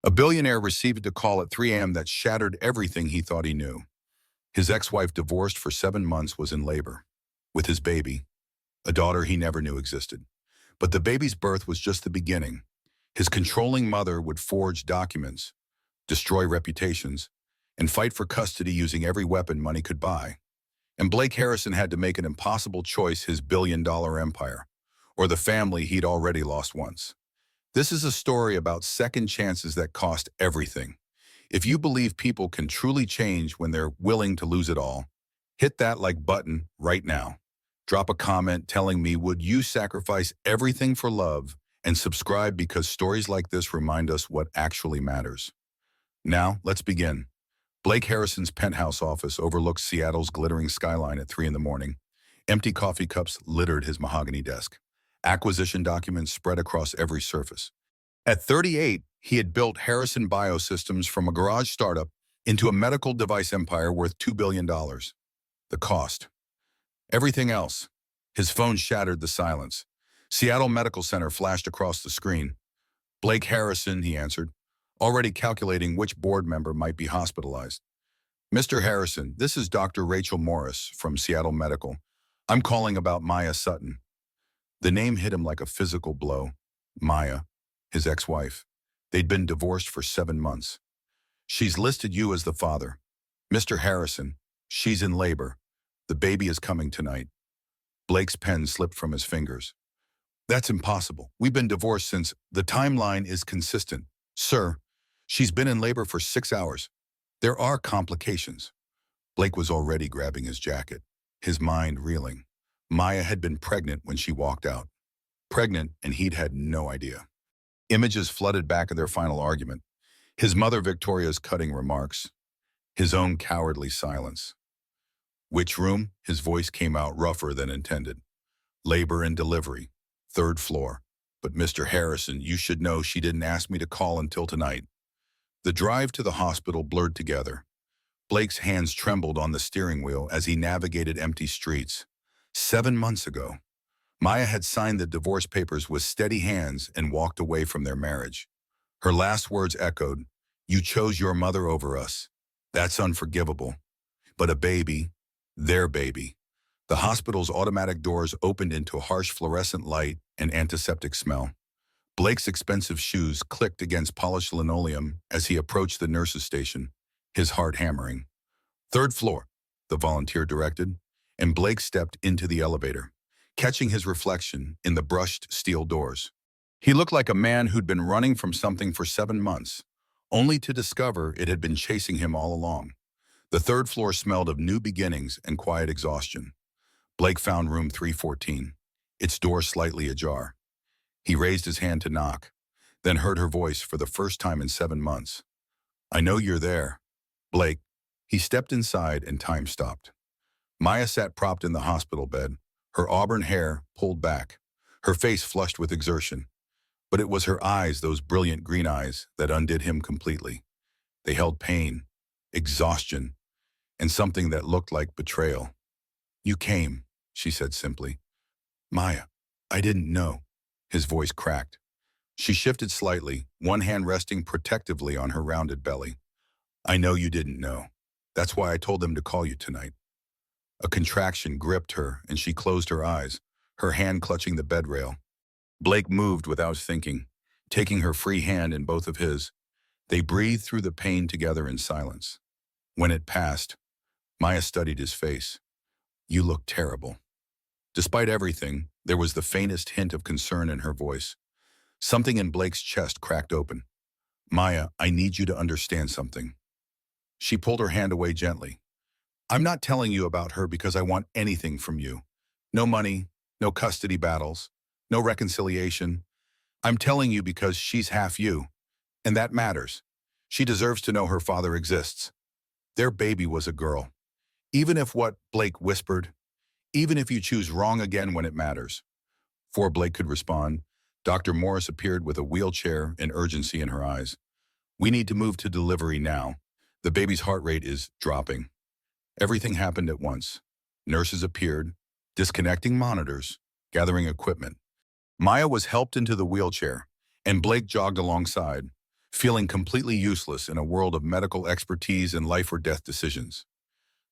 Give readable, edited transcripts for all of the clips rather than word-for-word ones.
A billionaire received a call at 3 a.m. that shattered everything he thought he knew. His ex-wife, divorced for 7 months, was in labor with his baby, a daughter he never knew existed. But the baby's birth was just the beginning. His controlling mother would forge documents, destroy reputations, and fight for custody using every weapon money could buy. And Blake Harrison had to make an impossible choice: his billion-dollar empire, or the family he'd already lost once. This is a story about second chances that cost everything. If you believe people can truly change when they're willing to lose it all, hit that like button right now. Drop a comment telling me, would you sacrifice everything for love? And subscribe, because stories like this remind us what actually matters. Now, let's begin. Blake Harrison's penthouse office overlooks Seattle's glittering skyline at 3 in the morning. Empty coffee cups littered his mahogany desk. Acquisition documents spread across every surface. At 38, he had built Harrison Biosystems from a garage startup into a medical device empire worth $2 billion. The cost. Everything else. His phone shattered the silence. Seattle Medical Center flashed across the screen. Blake Harrison, he answered, already calculating which board member might be hospitalized. Mr. Harrison, this is Dr. Rachel Morris from Seattle Medical. I'm calling about Maya Sutton. The name hit him like a physical blow. Maya, his ex-wife. They'd been divorced for 7 months. She's listed you as the father. Mr. Harrison, she's in labor. The baby is coming tonight. Blake's pen slipped from his fingers. That's impossible. We've been divorced since. The timeline is consistent. Sir, she's been in labor for 6 hours. There are complications. Blake was already grabbing his jacket, his mind reeling. Maya had been pregnant when she walked out. Pregnant, and he'd had no idea. Images flooded back of their final argument. His mother Victoria's cutting remarks. His own cowardly silence. Which room? His voice came out rougher than intended. Labor and delivery. 3rd floor. But Mr. Harrison, you should know she didn't ask me to call until tonight. The drive to the hospital blurred together. Blake's hands trembled on the steering wheel as he navigated empty streets. 7 months ago, Maya had signed the divorce papers with steady hands and walked away from their marriage. Her last words echoed, "You chose your mother over us. That's unforgivable." But a baby, their baby. The hospital's automatic doors opened into harsh fluorescent light and antiseptic smell. Blake's expensive shoes clicked against polished linoleum as he approached the nurse's station, his heart hammering. 3rd floor, the volunteer directed, and Blake stepped into the elevator, catching his reflection in the brushed steel doors. He looked like a man who'd been running from something for 7 months, only to discover it had been chasing him all along. The 3rd floor smelled of new beginnings and quiet exhaustion. Blake found room 314, its door slightly ajar. He raised his hand to knock, then heard her voice for the first time in 7 months. "I know you're there." Blake. He stepped inside and time stopped. Maya sat propped in the hospital bed, her auburn hair pulled back, her face flushed with exertion. But it was her eyes, those brilliant green eyes, that undid him completely. They held pain, exhaustion, and something that looked like betrayal. "You came," she said simply. "Maya, I didn't know." His voice cracked. She shifted slightly, one hand resting protectively on her rounded belly. "I know you didn't know. That's why I told them to call you tonight." A contraction gripped her, and she closed her eyes, her hand clutching the bed rail. Blake moved without thinking, taking her free hand in both of his. They breathed through the pain together in silence. When it passed, Maya studied his face. "You look terrible." Despite everything, there was the faintest hint of concern in her voice. Something in Blake's chest cracked open. "Maya, I need you to understand something." She pulled her hand away gently. "I'm not telling you about her because I want anything from you. No money, no custody battles, no reconciliation. I'm telling you because she's half you, and that matters. She deserves to know her father exists. Their baby was a girl. Even if what Blake whispered, even if you choose wrong again when it matters." Before Blake could respond, Dr. Morris appeared with a wheelchair and urgency in her eyes. "We need to move to delivery now. The baby's heart rate is dropping." Everything happened at once. Nurses appeared, disconnecting monitors, gathering equipment. Maya was helped into the wheelchair, and Blake jogged alongside. feeling completely useless in a world of medical expertise and life or death decisions.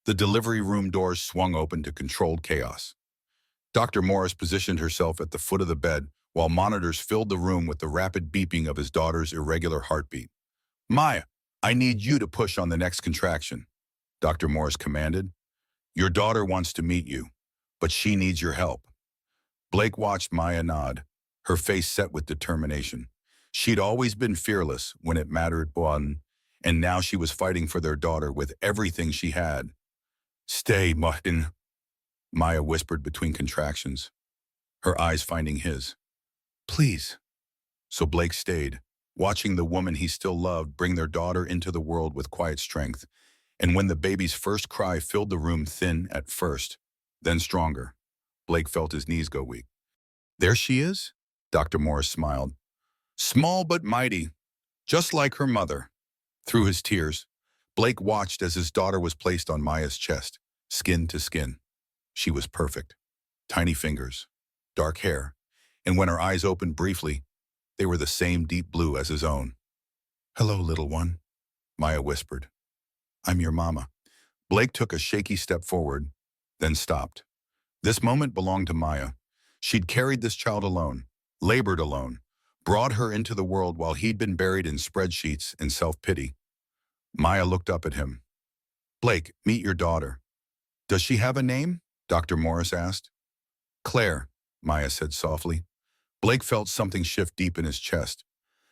The delivery room doors swung open to controlled chaos. Dr. Morris positioned herself at the foot of the bed while monitors filled the room with the rapid beeping of his daughter's irregular heartbeat. Maya, I need you to push on the next contraction, Dr. Morris commanded. Your daughter wants to meet you, but she needs your help. Blake watched Maya nod, her face set with determination. She'd always been fearless when it mattered one, and now she was fighting for their daughter with everything she had. Stay, Martin, Maya whispered between contractions, her eyes finding his. Please. So Blake stayed, watching the woman he still loved bring their daughter into the world with quiet strength. And when the baby's first cry filled the room thin at first, then stronger, Blake felt his knees go weak. There she is, Dr. Morris smiled. Small but mighty, just like her mother. Through his tears, Blake watched as his daughter was placed on Maya's chest, skin to skin. She was perfect. Tiny fingers, dark hair, and when her eyes opened briefly, they were the same deep blue as his own. Hello, little one, Maya whispered. I'm your mama. Blake took a shaky step forward, then stopped. This moment belonged to Maya. She'd carried this child alone, labored alone, brought her into the world while he'd been buried in spreadsheets and self-pity. Maya looked up at him. Blake, meet your daughter. Does she have a name? Dr. Morris asked. Claire, Maya said softly. Blake felt something shift deep in his chest,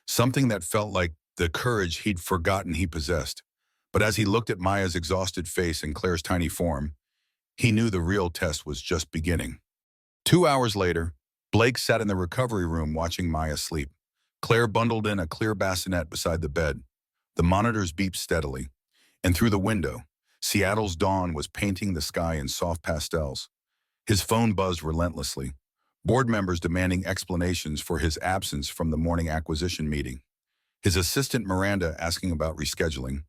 something that felt like the courage he'd forgotten he possessed. But as he looked at Maya's exhausted face and Claire's tiny form, he knew the real test was just beginning. 2 hours later, Blake sat in the recovery room watching Maya sleep. Claire bundled in a clear bassinet beside the bed. The monitors beeped steadily, and through the window, Seattle's dawn was painting the sky in soft pastels. His phone buzzed relentlessly, board members demanding explanations for his absence from the morning acquisition meeting. His assistant Miranda asking about rescheduling.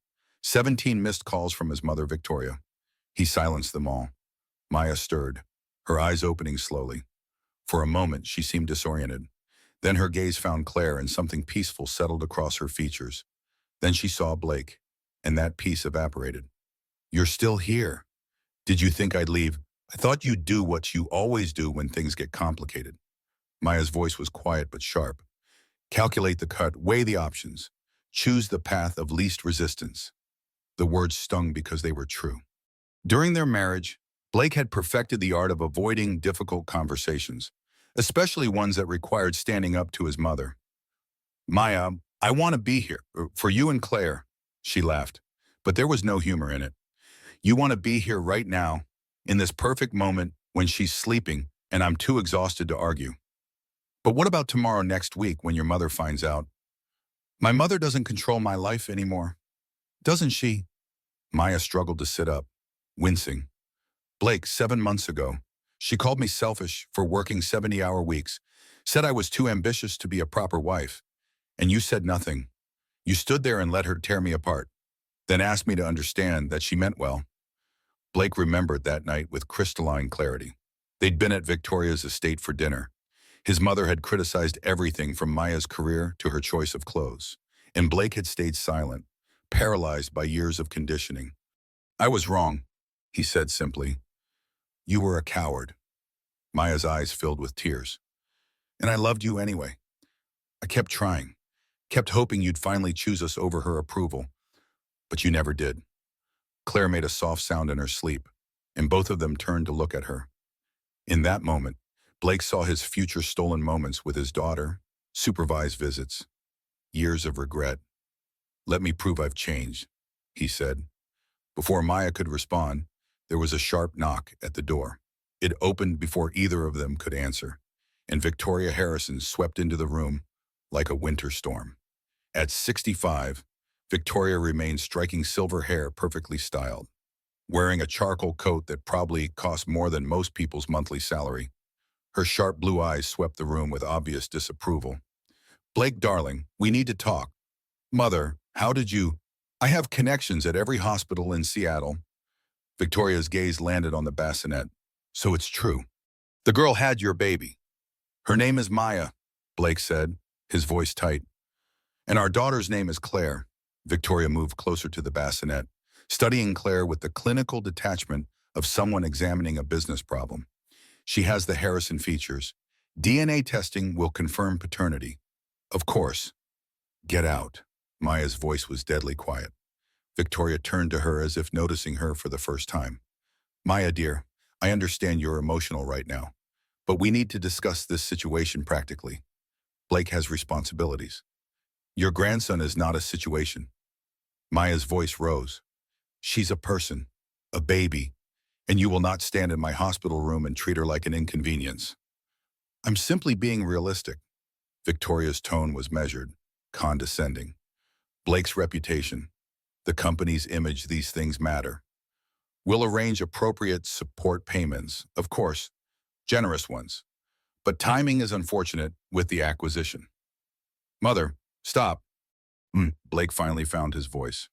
17 missed calls from his mother Victoria. He silenced them all. Maya stirred, her eyes opening slowly. For a moment, she seemed disoriented. Then her gaze found Claire and something peaceful settled across her features. Then she saw Blake, and that peace evaporated. You're still here. Did you think I'd leave? I thought you'd do what you always do when things get complicated. Maya's voice was quiet but sharp. Calculate the cut, weigh the options. Choose the path of least resistance. The words stung because they were true. During their marriage, Blake had perfected the art of avoiding difficult conversations, especially ones that required standing up to his mother. Maya, I want to be here, for you and Claire, she laughed, but there was no humor in it. You want to be here right now, in this perfect moment when she's sleeping and I'm too exhausted to argue. But what about tomorrow next week when your mother finds out? My mother doesn't control my life anymore, doesn't she? Maya struggled to sit up, wincing. Blake, 7 months ago, she called me selfish for working 70-hour weeks, said I was too ambitious to be a proper wife. And you said nothing. You stood there and let her tear me apart, then asked me to understand that she meant well. Blake remembered that night with crystalline clarity. They'd been at Victoria's estate for dinner. His mother had criticized everything from Maya's career to her choice of clothes, and Blake had stayed silent, paralyzed by years of conditioning. I was wrong, he said simply. You were a coward. Maya's eyes filled with tears. And I loved you anyway. I kept trying, kept hoping you'd finally choose us over her approval, but you never did. Claire made a soft sound in her sleep, and both of them turned to look at her. In that moment, Blake saw his future stolen moments with his daughter, supervised visits, years of regret. Let me prove I've changed, he said. Before Maya could respond, there was a sharp knock at the door. It opened before either of them could answer, and Victoria Harrison swept into the room like a winter storm. At 65, Victoria remained striking silver hair perfectly styled, wearing a charcoal coat that probably cost more than most people's monthly salary. Her sharp blue eyes swept the room with obvious disapproval. Blake, darling, we need to talk. Mother, how did you? I have connections at every hospital in Seattle. Victoria's gaze landed on the bassinet. So it's true. The girl had your baby. Her name is Maya, Blake said, his voice tight. And our daughter's name is Claire. Victoria moved closer to the bassinet, studying Claire with the clinical detachment of someone examining a business problem. She has the Harrison features. DNA testing will confirm paternity. Of course. Get out. Maya's voice was deadly quiet. Victoria turned to her as if noticing her for the first time. Maya, dear, I understand you're emotional right now, but we need to discuss this situation practically. Blake has responsibilities. Your grandson is not a situation. Maya's voice rose. She's a person, a baby, and you will not stand in my hospital room and treat her like an inconvenience. I'm simply being realistic. Victoria's tone was measured, condescending. Blake's reputation, the company's image, these things matter. We'll arrange appropriate support payments, of course, generous ones. But timing is unfortunate with the acquisition. Mother, stop. Blake finally found his voice.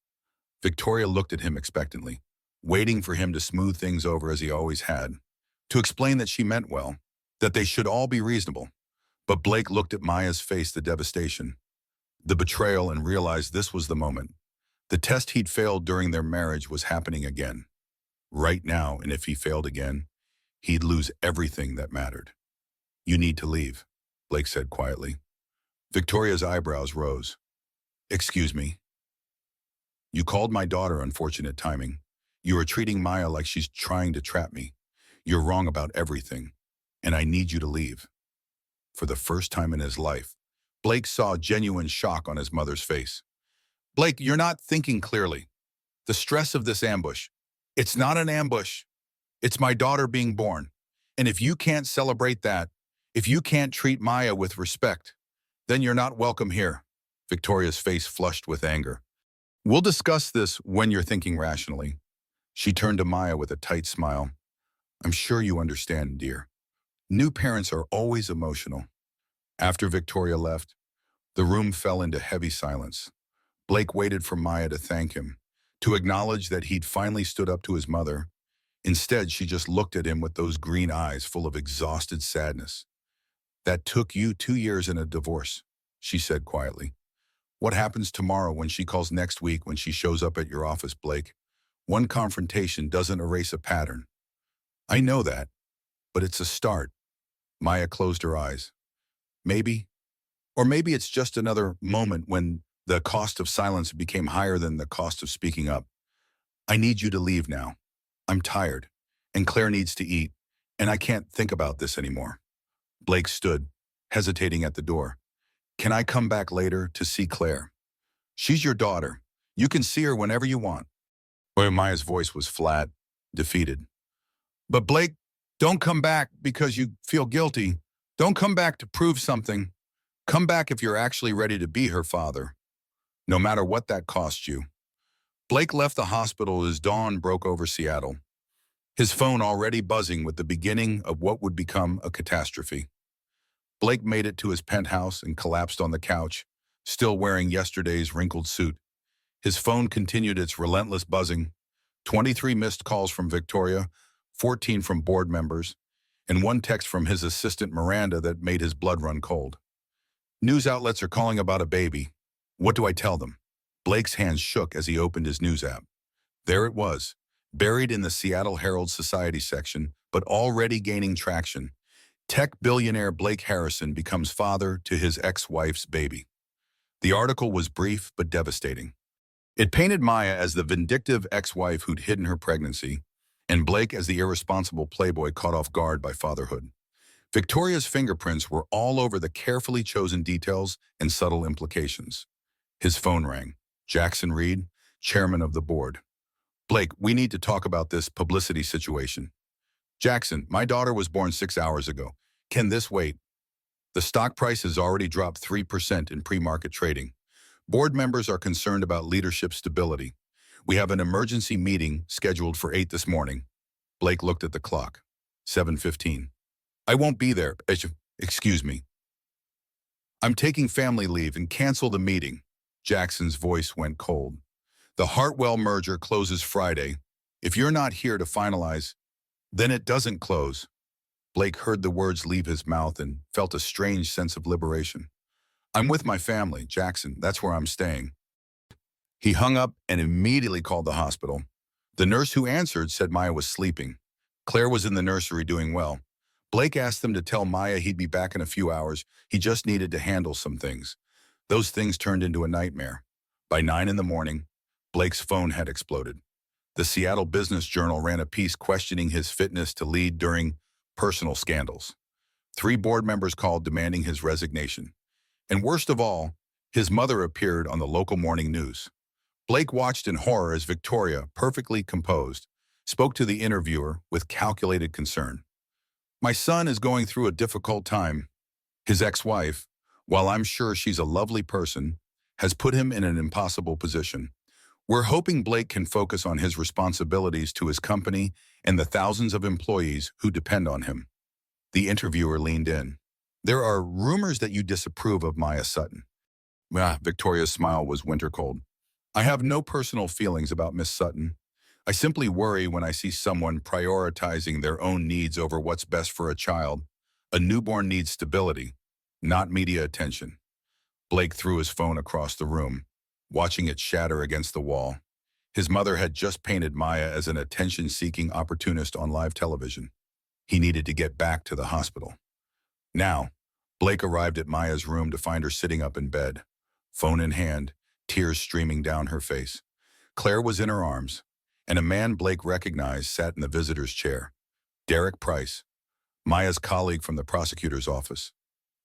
Victoria looked at him expectantly, waiting for him to smooth things over as he always had, to explain that she meant well, that they should all be reasonable. But Blake looked at Maya's face, the devastation, the betrayal, and realized this was the moment. The test he'd failed during their marriage was happening again. Right now, and if he failed again, he'd lose everything that mattered. You need to leave, Blake said quietly. Victoria's eyebrows rose. Excuse me. You called my daughter unfortunate timing. You are treating Maya like she's trying to trap me. You're wrong about everything, and I need you to leave. For the first time in his life, Blake saw genuine shock on his mother's face. Blake, you're not thinking clearly. The stress of this ambush. It's not an ambush. It's my daughter being born. And if you can't celebrate that, if you can't treat Maya with respect, then you're not welcome here. Victoria's face flushed with anger. We'll discuss this when you're thinking rationally. She turned to Maya with a tight smile. I'm sure you understand, dear. New parents are always emotional. After Victoria left, the room fell into heavy silence. Blake waited for Maya to thank him, to acknowledge that he'd finally stood up to his mother. Instead, she just looked at him with those green eyes full of exhausted sadness. That took you 2 years in a divorce, she said quietly. What happens tomorrow when she calls next week, when she shows up at your office, Blake? One confrontation doesn't erase a pattern. I know that, but it's a start. Maya closed her eyes. Maybe, or maybe it's just another moment when the cost of silence became higher than the cost of speaking up. I need you to leave now. I'm tired, and Claire needs to eat, and I can't think about this anymore. Blake stood, hesitating at the door. Can I come back later to see Claire? She's your daughter. You can see her whenever you want. Maya's voice was flat, defeated. But Blake, don't come back because you feel guilty. Don't come back to prove something. Come back if you're actually ready to be her father, no matter what that costs you. Blake left the hospital as dawn broke over Seattle, his phone already buzzing with the beginning of what would become a catastrophe. Blake made it to his penthouse and collapsed on the couch, still wearing yesterday's wrinkled suit. His phone continued its relentless buzzing, 23 missed calls from Victoria, 14 from board members, and one text from his assistant Miranda that made his blood run cold. News outlets are calling about a baby. What do I tell them? Blake's hands shook as he opened his news app. There it was, buried in the Seattle Herald Society section, but already gaining traction. Tech billionaire Blake Harrison becomes father to his ex-wife's baby. The article was brief but devastating. It painted Maya as the vindictive ex-wife who'd hidden her pregnancy, and Blake as the irresponsible playboy caught off guard by fatherhood. Victoria's fingerprints were all over the carefully chosen details and subtle implications. His phone rang. Jackson Reed, chairman of the board. Blake, we need to talk about this publicity situation. Jackson, my daughter was born 6 hours ago. Can this wait? The stock price has already dropped 3% in pre-market trading. Board members are concerned about leadership stability. We have an emergency meeting scheduled for 8 this morning. Blake looked at the clock. 7:15. I won't be there. Excuse me. I'm taking family leave and cancel the meeting. Jackson's voice went cold. The Hartwell merger closes Friday. If you're not here to finalize, then it doesn't close. Blake heard the words leave his mouth and felt a strange sense of liberation. I'm with my family, Jackson. That's where I'm staying. He hung up and immediately called the hospital. The nurse who answered said Maya was sleeping. Claire was in the nursery doing well. Blake asked them to tell Maya he'd be back in a few hours. He just needed to handle some things. Those things turned into a nightmare. By 9 in the morning, Blake's phone had exploded. The Seattle Business Journal ran a piece questioning his fitness to lead during personal scandals. 3 board members called demanding his resignation. And worst of all, his mother appeared on the local morning news. Blake watched in horror as Victoria, perfectly composed, spoke to the interviewer with calculated concern. My son is going through a difficult time. His ex-wife, while I'm sure she's a lovely person, has put him in an impossible position. We're hoping Blake can focus on his responsibilities to his company and the thousands of employees who depend on him. The interviewer leaned in. There are rumors that you disapprove of Maya Sutton. Victoria's smile was winter cold. I have no personal feelings about Miss Sutton. I simply worry when I see someone prioritizing their own needs over what's best for a child. A newborn needs stability, not media attention. Blake threw his phone across the room, watching it shatter against the wall. His mother had just painted Maya as an attention-seeking opportunist on live television. He needed to get back to the hospital. Now, Blake arrived at Maya's room to find her sitting up in bed, phone in hand, tears streaming down her face. Claire was in her arms, and a man Blake recognized sat in the visitor's chair. Derek Price, Maya's colleague from the prosecutor's office,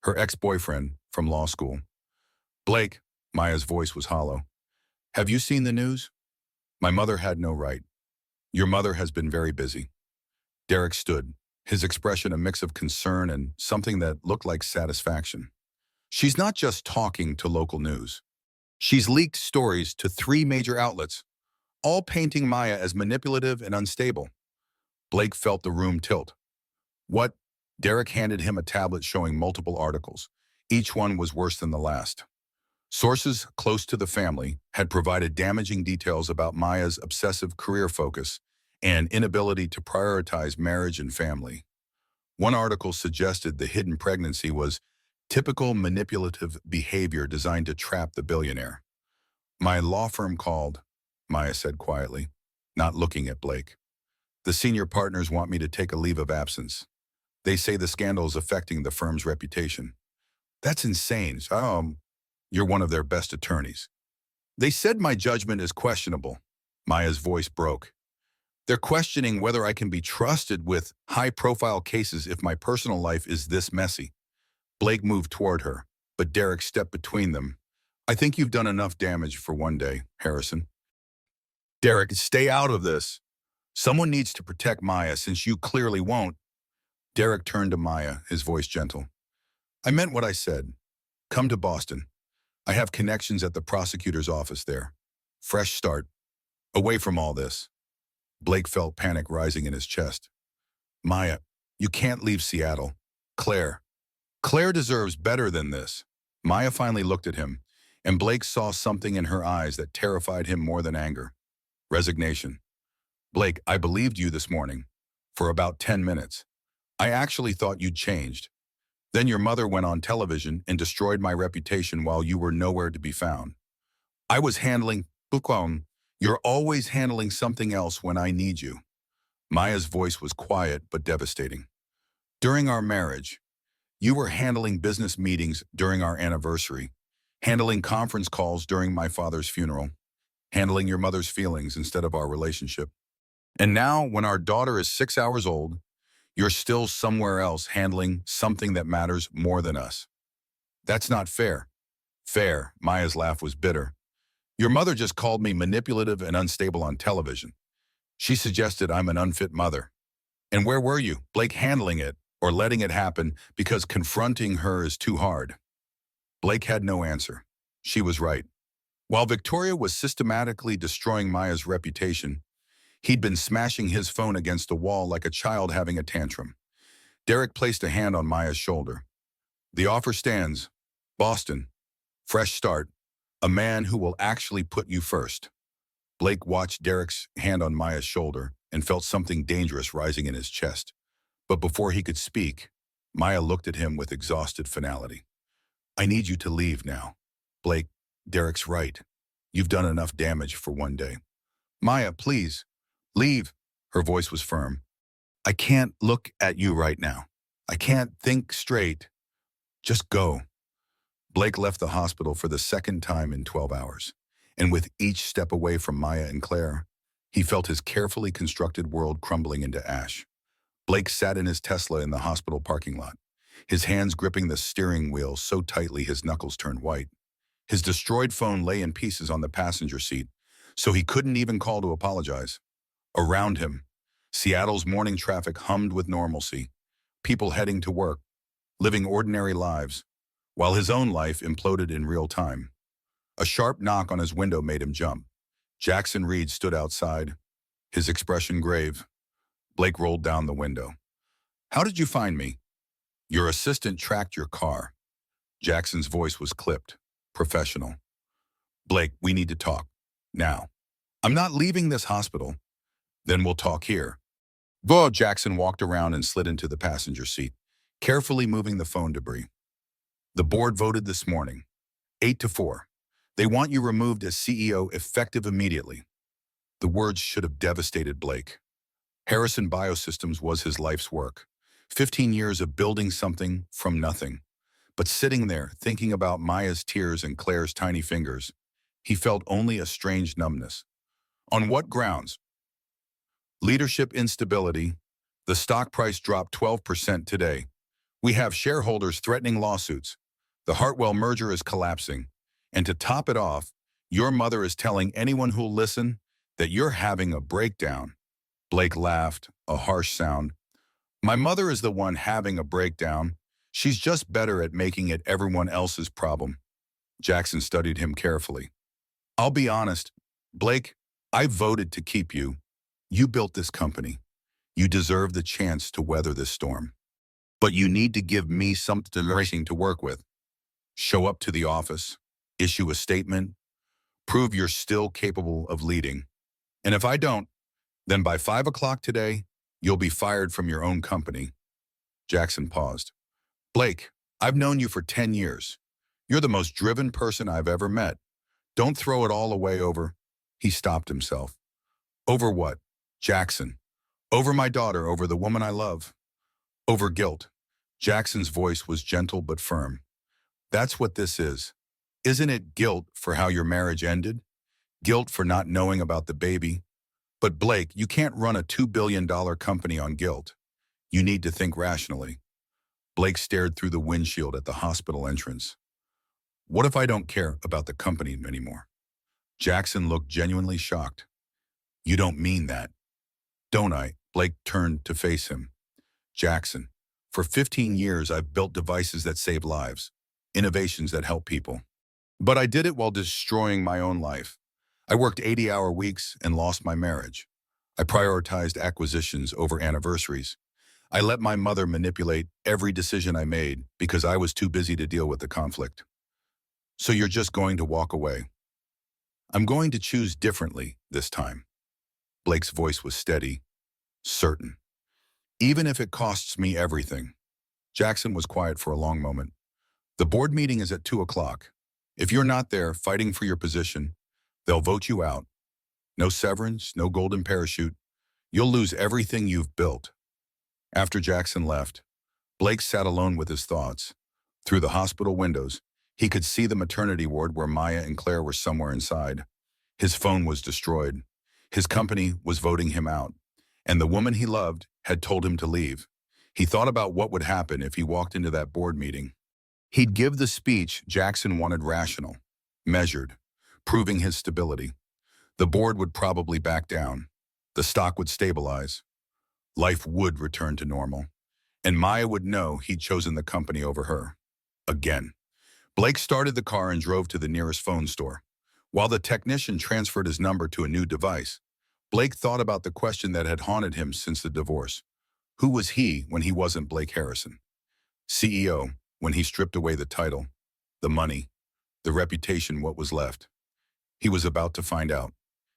her ex-boyfriend from law school. Blake, Maya's voice was hollow. Have you seen the news? My mother had no right. Your mother has been very busy. Derek stood, his expression a mix of concern and something that looked like satisfaction. She's not just talking to local news. She's leaked stories to 3 major outlets, all painting Maya as manipulative and unstable. Blake felt the room tilt. What? Derek handed him a tablet showing multiple articles. Each one was worse than the last. Sources close to the family had provided damaging details about Maya's obsessive career focus and inability to prioritize marriage and family. One article suggested the hidden pregnancy was typical manipulative behavior designed to trap the billionaire. My law firm called, Maya said quietly, not looking at Blake. The senior partners want me to take a leave of absence. They say the scandal is affecting the firm's reputation. That's insane. You're one of their best attorneys. They said my judgment is questionable. Maya's voice broke. They're questioning whether I can be trusted with high-profile cases if my personal life is this messy. Blake moved toward her, but Derek stepped between them. I think you've done enough damage for one day, Harrison. Derek, stay out of this. Someone needs to protect Maya since you clearly won't. Derek turned to Maya, his voice gentle. I meant what I said. Come to Boston. I have connections at the prosecutor's office there. Fresh start. Away from all this. Blake felt panic rising in his chest. Maya, you can't leave Seattle. Claire deserves better than this. Maya finally looked at him, and Blake saw something in her eyes that terrified him more than anger. Resignation. Blake, I believed you this morning. For about 10 minutes. I actually thought you'd changed. Then your mother went on television and destroyed my reputation while you were nowhere to be found. I was handling You're always handling something else when I need you. Maya's voice was quiet but devastating. During our marriage, you were handling business meetings during our anniversary, handling conference calls during my father's funeral, handling your mother's feelings instead of our relationship. And now, when our daughter is 6 hours old, you're still somewhere else handling something that matters more than us. That's not fair. Fair, Maya's laugh was bitter. Your mother just called me manipulative and unstable on television. She suggested I'm an unfit mother. And where were you, Blake, handling it or letting it happen because confronting her is too hard? Blake had no answer. She was right. While Victoria was systematically destroying Maya's reputation, he'd been smashing his phone against the wall like a child having a tantrum. Derek placed a hand on Maya's shoulder. The offer stands. Boston. Fresh start. A man who will actually put you first. Blake watched Derek's hand on Maya's shoulder and felt something dangerous rising in his chest. But before he could speak, Maya looked at him with exhausted finality. I need you to leave now. Blake, Derek's right. You've done enough damage for one day. Maya, please, leave. Her voice was firm. I can't look at you right now. I can't think straight. Just go. Blake left the hospital for the second time in 12 hours. And with each step away from Maya and Claire, he felt his carefully constructed world crumbling into ash. Blake sat in his Tesla in the hospital parking lot, his hands gripping the steering wheel so tightly his knuckles turned white. His destroyed phone lay in pieces on the passenger seat, so he couldn't even call to apologize. Around him, Seattle's morning traffic hummed with normalcy, people heading to work, living ordinary lives, while his own life imploded in real time. A sharp knock on his window made him jump. Jackson Reed stood outside, his expression grave. Blake rolled down the window. How did you find me? Your assistant tracked your car. Jackson's voice was clipped, professional. Blake, we need to talk. Now. I'm not leaving this hospital. Then we'll talk here. Bo Jackson walked around and slid into the passenger seat, carefully moving the phone debris. The board voted this morning, 8-4. They want you removed as CEO effective immediately. The words should have devastated Blake. Harrison Biosystems was his life's work. 15 years of building something from nothing. But sitting there, thinking about Maya's tears and Claire's tiny fingers, he felt only a strange numbness. On what grounds? Leadership instability. The stock price dropped 12% today. We have shareholders threatening lawsuits. The Hartwell merger is collapsing. And to top it off, your mother is telling anyone who'll listen that you're having a breakdown. Blake laughed, a harsh sound. My mother is the one having a breakdown. She's just better at making it everyone else's problem. Jackson studied him carefully. I'll be honest, Blake, I voted to keep you. You built this company. You deserve the chance to weather this storm. But you need to give me something to work with. Show up to the office, issue a statement, prove you're still capable of leading. And if I don't, then by 5 o'clock today, you'll be fired from your own company. Jackson paused. Blake, I've known you for 10 years. You're the most driven person I've ever met. Don't throw it all away over. He stopped himself. Over what? Jackson. Over my daughter, over the woman I love. Over guilt. Jackson's voice was gentle but firm. That's what this is. Isn't it guilt for how your marriage ended? Guilt for not knowing about the baby? But Blake, you can't run a $2 billion company on guilt. You need to think rationally. Blake stared through the windshield at the hospital entrance. What if I don't care about the company anymore? Jackson looked genuinely shocked. You don't mean that. Don't I? Blake turned to face him. Jackson, for 15 years I've built devices that save lives, innovations that help people. But I did it while destroying my own life. I worked 80-hour weeks and lost my marriage. I prioritized acquisitions over anniversaries. I let my mother manipulate every decision I made because I was too busy to deal with the conflict. So you're just going to walk away. I'm going to choose differently this time. Blake's voice was steady, certain. Even if it costs me everything. Jackson was quiet for a long moment. The board meeting is at 2 o'clock. If you're not there fighting for your position, they'll vote you out. No severance, no golden parachute. You'll lose everything you've built. After Jackson left, Blake sat alone with his thoughts. Through the hospital windows, he could see the maternity ward where Maya and Claire were somewhere inside. His phone was destroyed. His company was voting him out. And the woman he loved had told him to leave. He thought about what would happen if he walked into that board meeting. He'd give the speech Jackson wanted rational, measured, proving his stability. The board would probably back down. The stock would stabilize. Life would return to normal. And Maya would know he'd chosen the company over her. Again. Blake started the car and drove to the nearest phone store. While the technician transferred his number to a new device, Blake thought about the question that had haunted him since the divorce. Who was he when he wasn't Blake Harrison? CEO, when he stripped away the title, the money, the reputation, what was left? He was about to find out.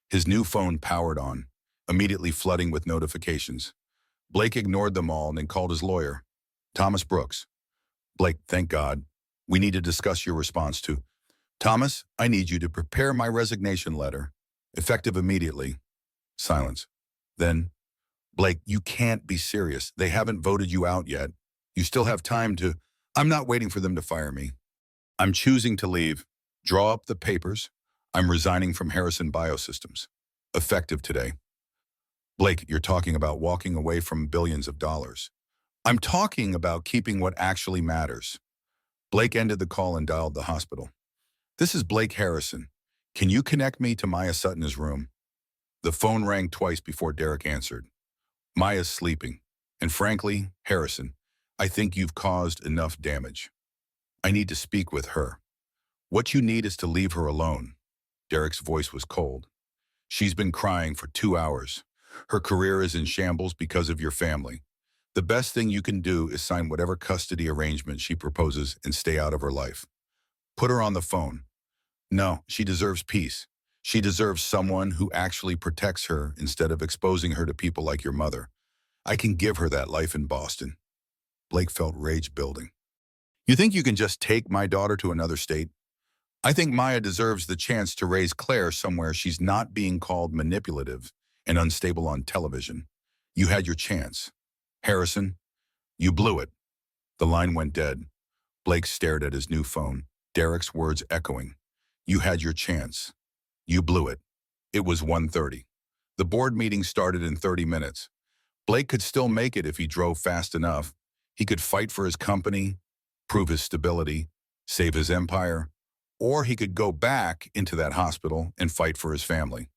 His new phone powered on, immediately flooding with notifications. Blake ignored them all and then called his lawyer, Thomas Brooks. Blake, thank God. We need to discuss your response to, Thomas, I need you to prepare my resignation letter, effective immediately. Silence. Then, Blake, you can't be serious. They haven't voted you out yet. You still have time to, I'm not waiting for them to fire me. I'm choosing to leave. Draw up the papers. I'm resigning from Harrison Biosystems. Effective today. Blake, you're talking about walking away from billions of dollars. I'm talking about keeping what actually matters. Blake ended the call and dialed the hospital. This is Blake Harrison. Can you connect me to Maya Sutton's room? The phone rang twice before Derek answered. Maya's sleeping. And frankly, Harrison, I think you've caused enough damage. I need to speak with her. What you need is to leave her alone. Derek's voice was cold. She's been crying for 2 hours. Her career is in shambles because of your family. The best thing you can do is sign whatever custody arrangement she proposes and stay out of her life. Put her on the phone. No, she deserves peace. She deserves someone who actually protects her instead of exposing her to people like your mother. I can give her that life in Boston. Blake felt rage building. You think you can just take my daughter to another state? I think Maya deserves the chance to raise Claire somewhere she's not being called manipulative and unstable on television. You had your chance. Harrison, you blew it. The line went dead. Blake stared at his new phone, Derek's words echoing. You had your chance. You blew it. It was 1:30. The board meeting started in 30 minutes. Blake could still make it if he drove fast enough. He could fight for his company, prove his stability, save his empire, or he could go back into that hospital and fight for his family.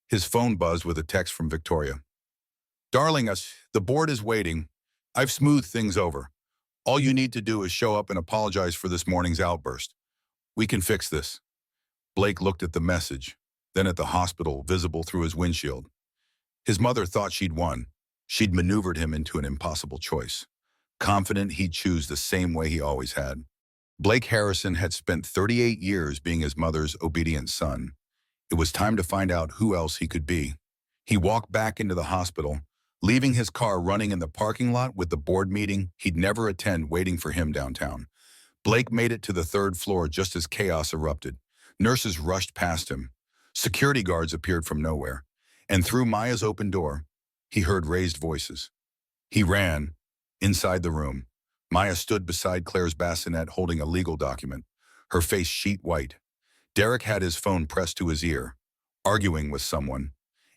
His phone buzzed with a text from Victoria. Darling, the board is waiting. I've smoothed things over. All you need to do is show up and apologize for this morning's outburst. We can fix this. Blake looked at the message, then at the hospital visible through his windshield. His mother thought she'd won. She'd maneuvered him into an impossible choice, confident he'd choose the same way he always had. Blake Harrison had spent 38 years being his mother's obedient son. It was time to find out who else he could be. He walked back into the hospital, leaving his car running in the parking lot with the board meeting he'd never attend waiting for him downtown. Blake made it to the 3rd floor just as chaos erupted. Nurses rushed past him. Security guards appeared from nowhere. And through Maya's open door, he heard raised voices. He ran. Inside the room, Maya stood beside Claire's bassinet holding a legal document, her face sheet white. Derek had his phone pressed to his ear, arguing with someone.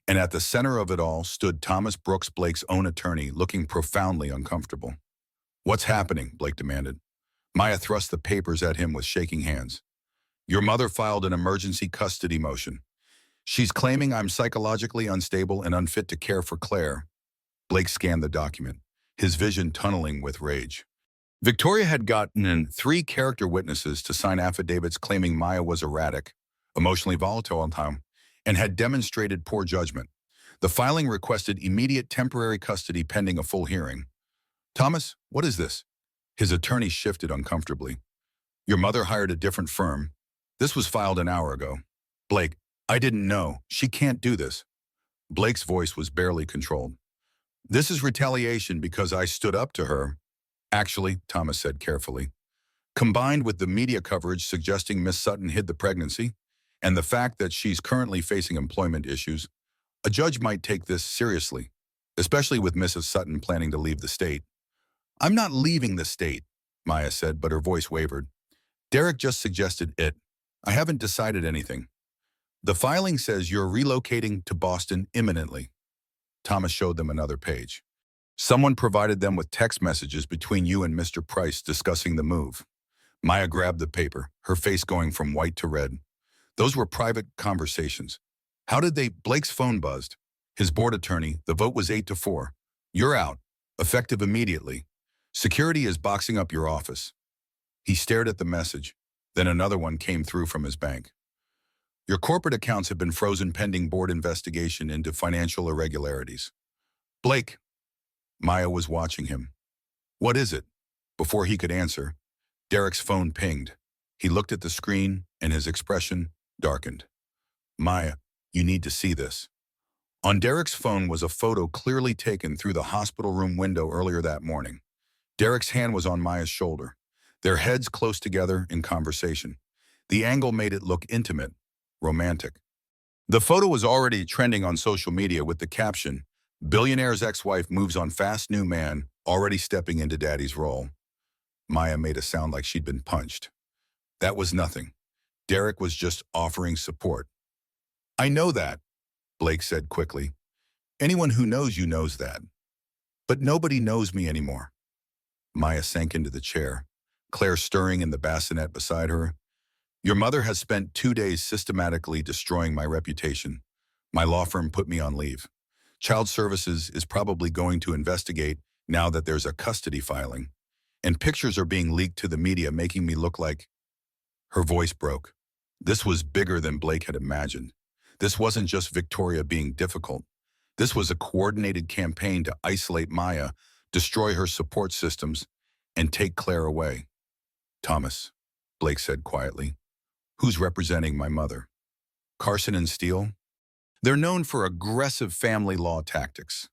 And at the center of it all stood Thomas Brooks, Blake's own attorney, looking profoundly uncomfortable. What's happening? Blake demanded. Maya thrust the papers at him with shaking hands. Your mother filed an emergency custody motion. She's claiming I'm psychologically unstable and unfit to care for Claire. Blake scanned the document, his vision tunneling with rage. Victoria had gotten in 3 character witnesses to sign affidavits claiming Maya was erratic, emotionally volatile on time, and had demonstrated poor judgment. The filing requested immediate temporary custody pending a full hearing. Thomas, what is this? His attorney shifted uncomfortably. Your mother hired a different firm. This was filed an hour ago. Blake, I didn't know. She can't do this. Blake's voice was barely controlled. This is retaliation because I stood up to her. Actually, Thomas said carefully, combined with the media coverage suggesting Miss Sutton hid the pregnancy and the fact that she's currently facing employment issues, a judge might take this seriously, especially with Mrs. Sutton planning to leave the state. I'm not leaving the state, Maya said, but her voice wavered. Derek just suggested it. I haven't decided anything. The filing says you're relocating to Boston imminently. Thomas showed them another page. Someone provided them with text messages between you and Mr. Price discussing the move. Maya grabbed the paper, her face going from white to red. Those were private conversations. How did they? Blake's phone buzzed. His board attorney, the vote was 8-4. You're out, effective immediately. Security is boxing up your office. He stared at the message. Then another one came through from his bank. Your corporate accounts have been frozen pending board investigation into financial irregularities. Blake. Maya was watching him. What is it? Before he could answer, Derek's phone pinged. He looked at the screen and his expression darkened. Maya, you need to see this. On Derek's phone was a photo clearly taken through the hospital room window earlier that morning. Derek's hand was on Maya's shoulder. their heads close together in conversation. The angle made it look intimate, romantic. The photo was already trending on social media with the caption, "Billionaire's ex-wife moves on fast new man, already stepping into daddy's role." Maya made a sound like she'd been punched. That was nothing. Derek was just offering support. "I know that," Blake said quickly. "Anyone who knows you knows that. But nobody knows me anymore." Maya sank into the chair, Claire stirring in the bassinet beside her. "Your mother has spent 2 days systematically destroying my reputation. My law firm put me on leave. Child Services is probably going to investigate now that there's a custody filing. And pictures are being leaked to the media making me look like—" Her voice broke. This was bigger than Blake had imagined. This wasn't just Victoria being difficult. This was a coordinated campaign to isolate Maya, destroy her support systems, and take Claire away. "Thomas," Blake said quietly, "who's representing my mother?" "Carson and Steele. They're known for aggressive family law tactics."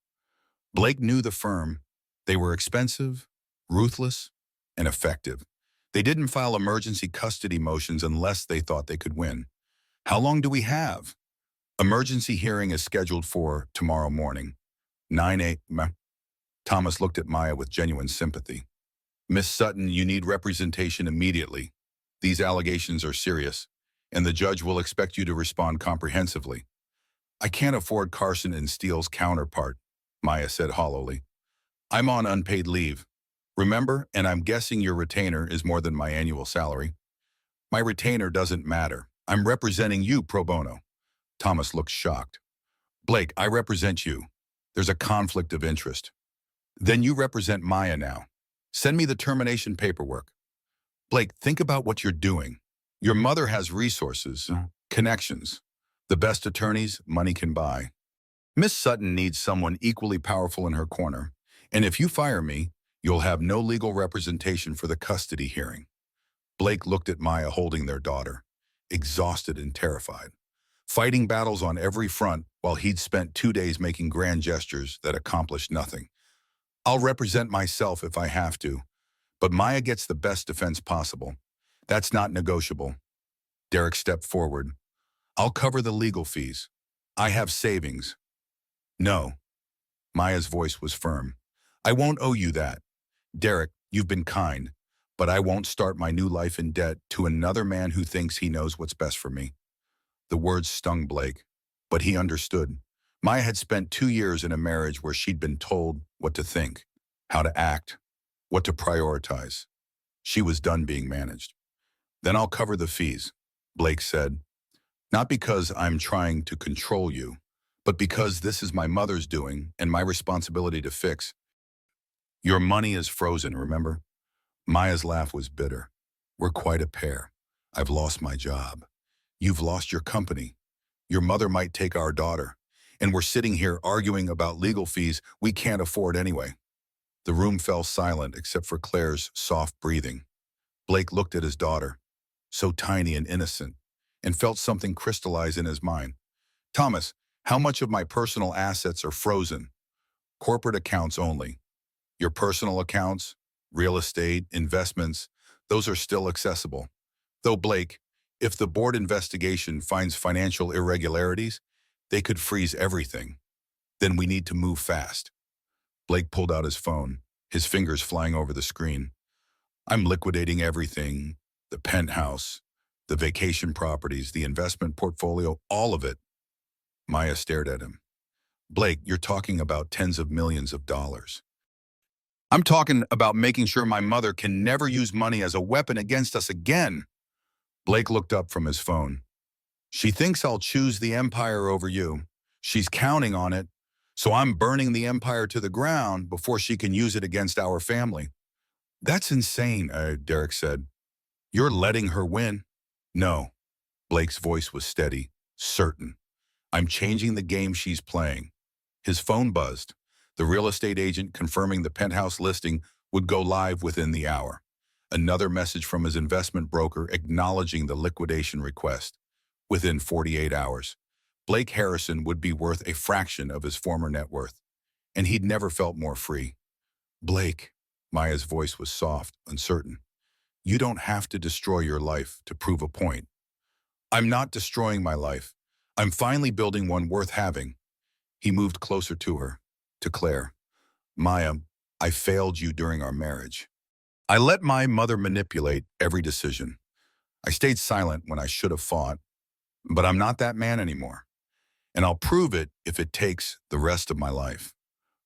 Blake knew the firm. They were expensive, ruthless, and effective. They didn't file emergency custody motions unless they thought they could win. "How long do we have?" "Emergency hearing is scheduled for tomorrow morning, 9 a.m. Thomas looked at Maya with genuine sympathy. "Miss Sutton, you need representation immediately. These allegations are serious, and the judge will expect you to respond comprehensively." "I can't afford Carson and Steele's counterpart," Maya said hollowly. "I'm on unpaid leave. Remember, and I'm guessing your retainer is more than my annual salary." "My retainer doesn't matter. I'm representing you pro bono." Thomas looked shocked. "Blake, I represent you. There's a conflict of interest." "Then you represent Maya now. Send me the termination paperwork." "Blake, think about what you're doing. Your mother has resources, connections. The best attorneys money can buy. Miss Sutton needs someone equally powerful in her corner. And if you fire me, you'll have no legal representation for the custody hearing." Blake looked at Maya holding their daughter, exhausted and terrified, fighting battles on every front while he'd spent 2 days making grand gestures that accomplished nothing. "I'll represent myself if I have to, but Maya gets the best defense possible. That's not negotiable." Derek stepped forward. "I'll cover the legal fees. I have savings." "No." Maya's voice was firm. "I won't owe you that. Derek, you've been kind, but I won't start my new life in debt to another man who thinks he knows what's best for me." The words stung Blake, but he understood. Maya had spent 2 years in a marriage where she'd been told what to think, how to act, what to prioritize. She was done being managed. "Then I'll cover the fees," Blake said. "Not because I'm trying to control you, but because this is my mother's doing and my responsibility to fix. Your money is frozen, remember?" Maya's laugh was bitter. "We're quite a pair. I've lost my job. You've lost your company. Your mother might take our daughter. And we're sitting here arguing about legal fees we can't afford anyway." The room fell silent except for Claire's soft breathing. Blake looked at his daughter, so tiny and innocent, and felt something crystallize in his mind. "Thomas, how much of my personal assets are frozen?" "Corporate accounts only. Your personal accounts, real estate, investments, those are still accessible. Though Blake, if the board investigation finds financial irregularities, they could freeze everything. Then we need to move fast." Blake pulled out his phone, his fingers flying over the screen. "I'm liquidating everything, the penthouse, the vacation properties, the investment portfolio, all of it." Maya stared at him. "Blake, you're talking about tens of millions of dollars. I'm talking about making sure my mother can never use money as a weapon against us again." Blake looked up from his phone. "She thinks I'll choose the empire over you. She's counting on it. So I'm burning the empire to the ground before she can use it against our family." "That's insane," Derek said. "You're letting her win." "No." Blake's voice was steady, certain. "I'm changing the game she's playing." His phone buzzed. The real estate agent confirming the penthouse listing would go live within the hour. Another message from his investment broker acknowledging the liquidation request. Within 48 hours, Blake Harrison would be worth a fraction of his former net worth, and he'd never felt more free. "Blake," Maya's voice was soft, uncertain. you don't have to destroy your life to prove a point. I'm not destroying my life. I'm finally building one worth having. He moved closer to her, to Claire. Maya, I failed you during our marriage. I let my mother manipulate every decision. I stayed silent when I should have fought, but I'm not that man anymore. And I'll prove it if it takes the rest of my life.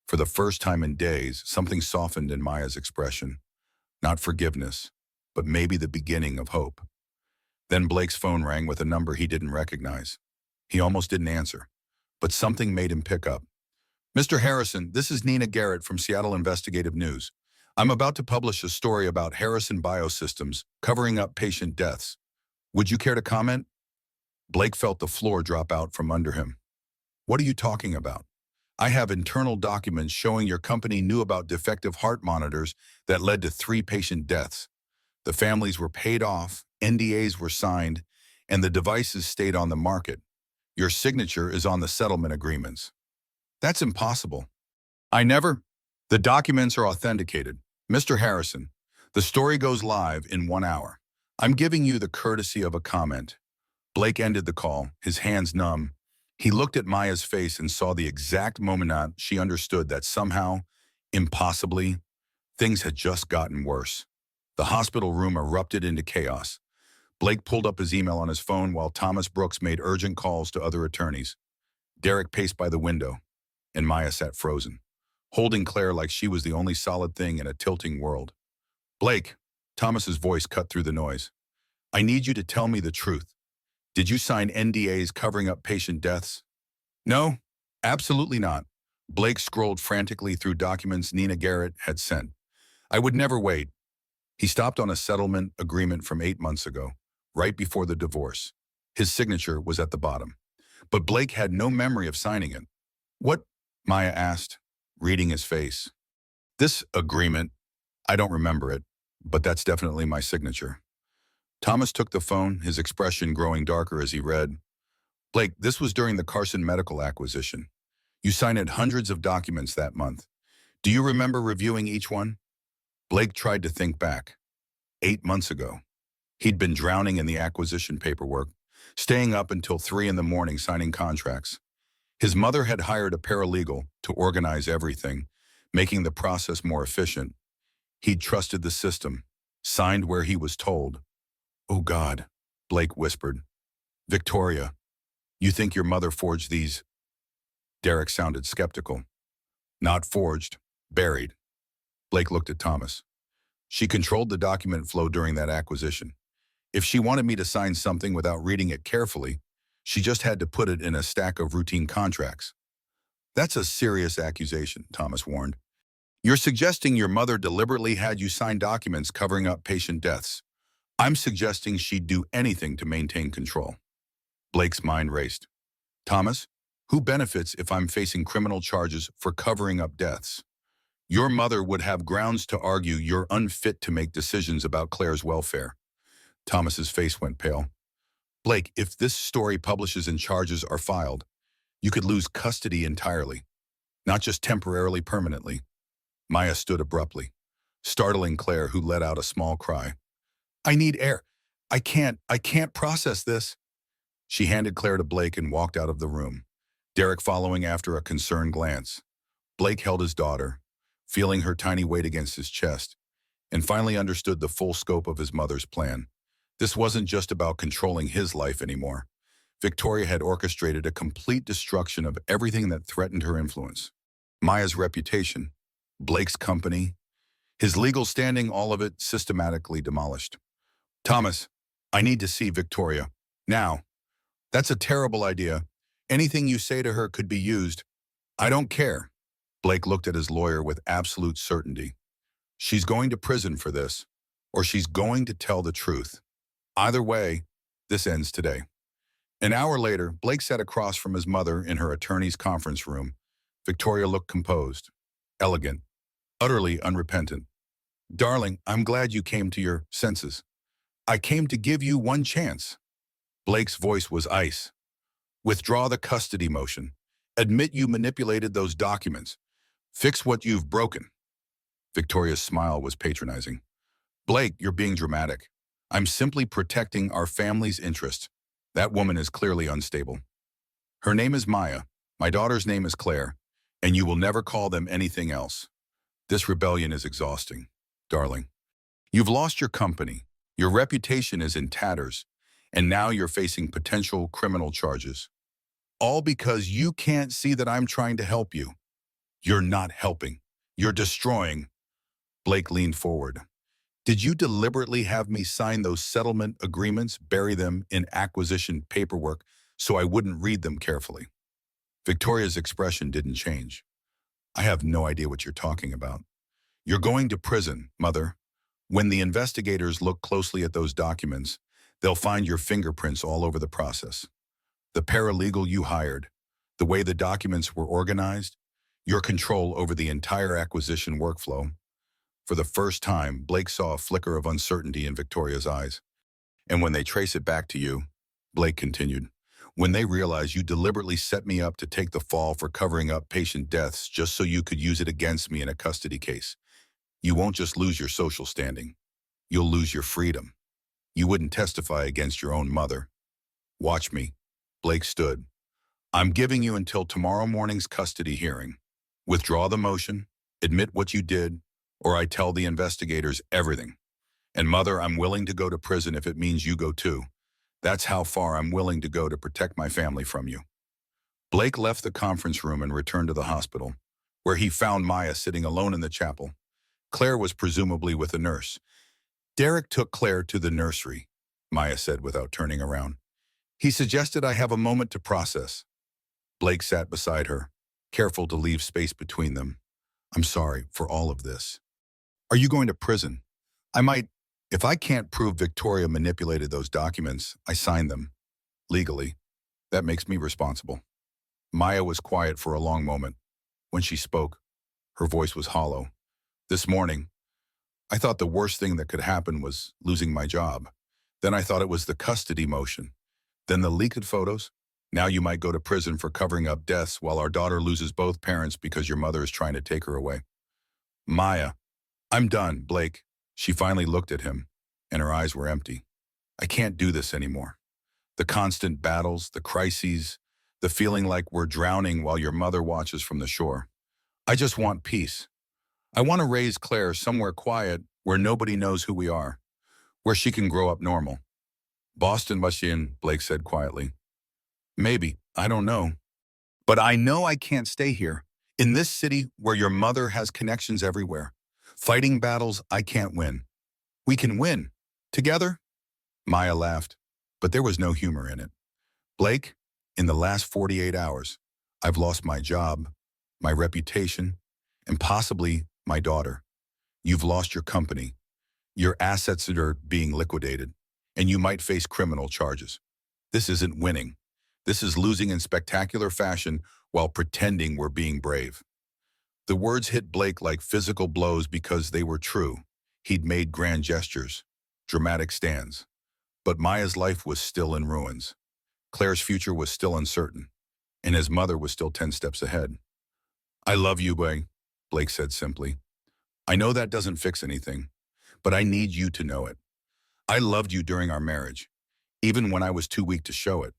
For the first time in days, something softened in Maya's expression. Not forgiveness, but maybe the beginning of hope. Then Blake's phone rang with a number he didn't recognize. He almost didn't answer, but something made him pick up. Mr. Harrison, this is Nina Garrett from Seattle Investigative News. I'm about to publish a story about Harrison Biosystems covering up patient deaths. Would you care to comment? Blake felt the floor drop out from under him. What are you talking about? I have internal documents showing your company knew about defective heart monitors that led to 3 patient deaths. The families were paid off, NDAs were signed, and the devices stayed on the market. Your signature is on the settlement agreements. That's impossible. The documents are authenticated. Mr. Harrison, the story goes live in 1 hour. I'm giving you the courtesy of a comment. Blake ended the call, his hands numb. He looked at Maya's face and saw the exact moment she understood that somehow, impossibly, things had just gotten worse. The hospital room erupted into chaos. Blake pulled up his email on his phone while Thomas Brooks made urgent calls to other attorneys. Derek paced by the window, and Maya sat frozen, holding Claire like she was the only solid thing in a tilting world. Blake, Thomas's voice cut through the noise. I need you to tell me the truth. Did you sign NDAs covering up patient deaths? No, absolutely not. Blake scrolled frantically through documents Nina Garrett had sent. I would never wait. He stopped on a settlement agreement from 8 months ago, right before the divorce. His signature was at the bottom. But Blake had no memory of signing it. What? Maya asked, reading his face. This agreement, I don't remember it, but that's definitely my signature. Thomas took the phone, his expression growing darker as he read. Blake, this was during the Carson Medical acquisition. You signed hundreds of documents that month. Do you remember reviewing each one? Blake tried to think back. 8 months ago. He'd been drowning in the acquisition paperwork, staying up until 3 in the morning signing contracts. His mother had hired a paralegal to organize everything, making the process more efficient. He'd trusted the system, signed where he was told. Oh God, Blake whispered. Victoria, you think your mother forged these? Derek sounded skeptical. Not forged, buried. Blake looked at Thomas. She controlled the document flow during that acquisition. If she wanted me to sign something without reading it carefully, she just had to put it in a stack of routine contracts. That's a serious accusation, Thomas warned. You're suggesting your mother deliberately had you sign documents covering up patient deaths. I'm suggesting she'd do anything to maintain control. Blake's mind raced. Thomas, who benefits if I'm facing criminal charges for covering up deaths? Your mother would have grounds to argue you're unfit to make decisions about Claire's welfare. Thomas's face went pale. Blake, if this story publishes and charges are filed, you could lose custody entirely, not just temporarily, permanently. Maya stood abruptly, startling Claire, who let out a small cry. I need air. I can't process this. She handed Claire to Blake and walked out of the room, Derek following after a concerned glance. Blake held his daughter, feeling her tiny weight against his chest, and finally understood the full scope of his mother's plan. This wasn't just about controlling his life anymore. Victoria had orchestrated a complete destruction of everything that threatened her influence. Maya's reputation, Blake's company, his legal standing, all of it systematically demolished. Thomas, I need to see Victoria. Now. That's a terrible idea. Anything you say to her could be used. I don't care. Blake looked at his lawyer with absolute certainty. She's going to prison for this, or she's going to tell the truth. Either way, this ends today. An hour later, Blake sat across from his mother in her attorney's conference room. Victoria looked composed, elegant, utterly unrepentant. Darling, I'm glad you came to your senses. I came to give you one chance. Blake's voice was ice. Withdraw the custody motion. Admit you manipulated those documents. Fix what you've broken. Victoria's smile was patronizing. Blake, you're being dramatic. I'm simply protecting our family's interest. That woman is clearly unstable. Her name is Maya. My daughter's name is Claire, and you will never call them anything else. This rebellion is exhausting, darling. You've lost your company. Your reputation is in tatters, and now you're facing potential criminal charges. All because you can't see that I'm trying to help you. You're not helping. You're destroying. Blake leaned forward. Did you deliberately have me sign those settlement agreements, bury them in acquisition paperwork so I wouldn't read them carefully? Victoria's expression didn't change. I have no idea what you're talking about. You're going to prison, Mother. When the investigators look closely at those documents, they'll find your fingerprints all over the process. The paralegal you hired, the way the documents were organized, your control over the entire acquisition workflow. For the first time, Blake saw a flicker of uncertainty in Victoria's eyes. And when they trace it back to you, Blake continued, when they realize you deliberately set me up to take the fall for covering up patient deaths just so you could use it against me in a custody case, you won't just lose your social standing. You'll lose your freedom. You wouldn't testify against your own mother. Watch me. Blake stood. I'm giving you until tomorrow morning's custody hearing. Withdraw the motion, admit what you did, or I tell the investigators everything. And Mother, I'm willing to go to prison if it means you go too. That's how far I'm willing to go to protect my family from you. Blake left the conference room and returned to the hospital, where he found Maya sitting alone in the chapel. Claire was presumably with a nurse. Derek took Claire to the nursery, Maya said without turning around. He suggested I have a moment to process. Blake sat beside her, careful to leave space between them. I'm sorry for all of this. Are you going to prison? If I can't prove Victoria manipulated those documents, I signed them. Legally. That makes me responsible. Maya was quiet for a long moment. When she spoke, her voice was hollow. This morning, I thought the worst thing that could happen was losing my job. Then I thought it was the custody motion. Then the leaked photos. Now you might go to prison for covering up deaths while our daughter loses both parents because your mother is trying to take her away. Maya, I'm done, Blake. She finally looked at him, and her eyes were empty. I can't do this anymore. The constant battles, the crises, the feeling like we're drowning while your mother watches from the shore. I just want peace. I want to raise Claire somewhere quiet where nobody knows who we are, where she can grow up normal. Boston Machine, Blake said quietly. Maybe, I don't know. But I know I can't stay here, in this city where your mother has connections everywhere. Fighting battles I can't win. We can win. Together? Maya laughed, but there was no humor in it. Blake, in the last 48 hours, I've lost my job, my reputation, and possibly my daughter. You've lost your company. Your assets are being liquidated, and you might face criminal charges. This isn't winning. This is losing in spectacular fashion while pretending we're being brave. The words hit Blake like physical blows because they were true. He'd made grand gestures, dramatic stands. But Maya's life was still in ruins. Claire's future was still uncertain, and his mother was still 10 steps ahead. I love you, Blake said simply. I know that doesn't fix anything, but I need you to know it. I loved you during our marriage, even when I was too weak to show it.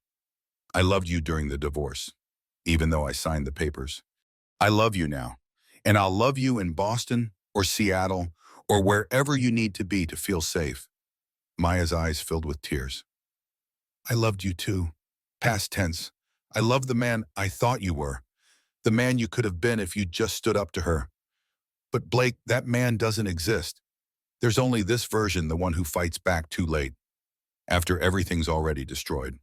I loved you during the divorce, even though I signed the papers. I love you now, and I'll love you in Boston or Seattle or wherever you need to be to feel safe. Maya's eyes filled with tears. I loved you too. Past tense. I loved the man I thought you were, the man you could have been if you just stood up to her. But Blake, that man doesn't exist. There's only this version, the one who fights back too late, after everything's already destroyed.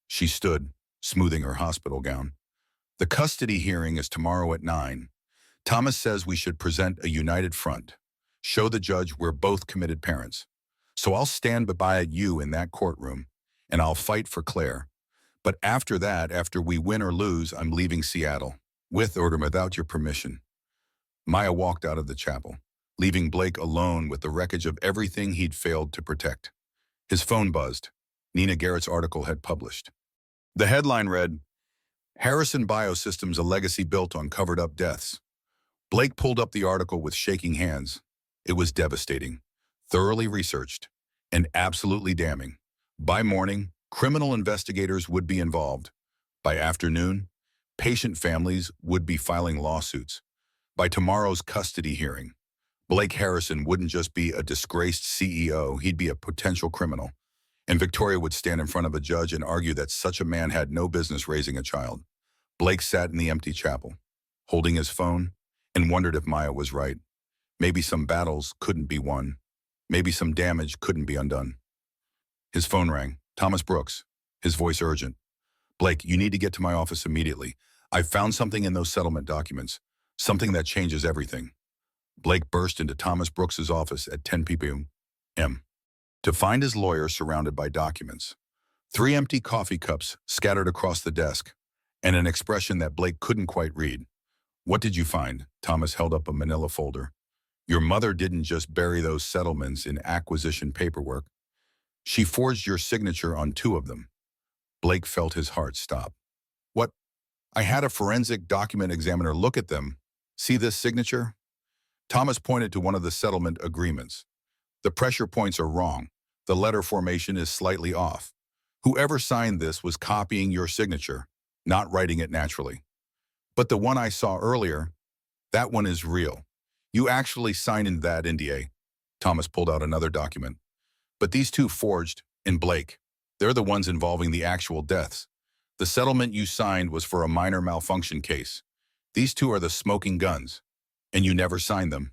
She stood, smoothing her hospital gown. The custody hearing is tomorrow at 9. Thomas says we should present a united front, show the judge we're both committed parents. So I'll stand by you in that courtroom, and I'll fight for Claire. But after that, after we win or lose, I'm leaving Seattle, with or without your permission. Maya walked out of the chapel, leaving Blake alone with the wreckage of everything he'd failed to protect. His phone buzzed. Nina Garrett's article had published. The headline read, Harrison Biosystems, a legacy built on covered-up deaths. Blake pulled up the article with shaking hands. It was devastating. thoroughly researched, and absolutely damning. By morning, criminal investigators would be involved. By afternoon, patient families would be filing lawsuits. By tomorrow's custody hearing, Blake Harrison wouldn't just be a disgraced CEO, he'd be a potential criminal. And Victoria would stand in front of a judge and argue that such a man had no business raising a child. Blake sat in the empty chapel, holding his phone, and wondered if Maya was right. Maybe some battles couldn't be won. Maybe some damage couldn't be undone. His phone rang. Thomas Brooks, his voice urgent. Blake, you need to get to my office immediately. I found something in those settlement documents, something that changes everything. Blake burst into Thomas Brooks's office at 10 p.m. to find his lawyer surrounded by documents. 3 empty coffee cups scattered across the desk, and an expression that Blake couldn't quite read. What did you find? Thomas held up a manila folder. Your mother didn't just bury those settlements in acquisition paperwork. She forged your signature on 2 of them. Blake felt his heart stop. What? I had a forensic document examiner look at them. See this signature? Thomas pointed to one of the settlement agreements. The pressure points are wrong. The letter formation is slightly off. Whoever signed this was copying your signature, not writing it naturally. But the one I saw earlier, that one is real. You actually signed in that NDA. Thomas pulled out another document. But these 2 forged in Blake. They're the ones involving the actual deaths. The settlement you signed was for a minor malfunction case. These 2 are the smoking guns. And you never signed them.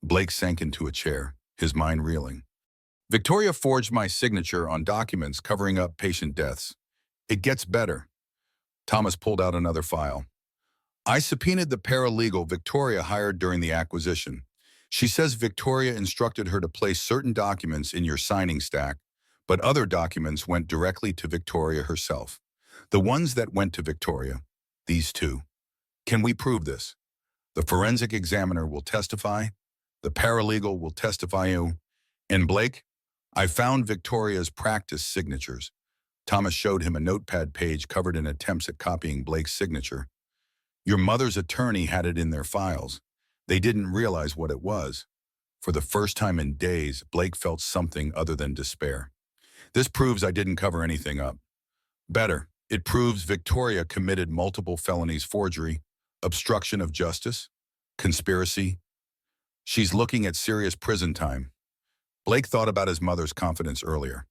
Blake sank into a chair, his mind reeling. Victoria forged my signature on documents covering up patient deaths. It gets better. Thomas pulled out another file. I subpoenaed the paralegal Victoria hired during the acquisition. She says Victoria instructed her to place certain documents in your signing stack, but other documents went directly to Victoria herself. The ones that went to Victoria, these 2. Can we prove this? The forensic examiner will testify. The paralegal will testify. And Blake, I found Victoria's practice signatures. Thomas showed him a notepad page covered in attempts at copying Blake's signature. Your mother's attorney had it in their files. They didn't realize what it was. For the first time in days, Blake felt something other than despair. This proves I didn't cover anything up. Better, it proves Victoria committed multiple felonies: forgery, obstruction of justice, conspiracy. She's looking at serious prison time. Blake thought about his mother's confidence earlier.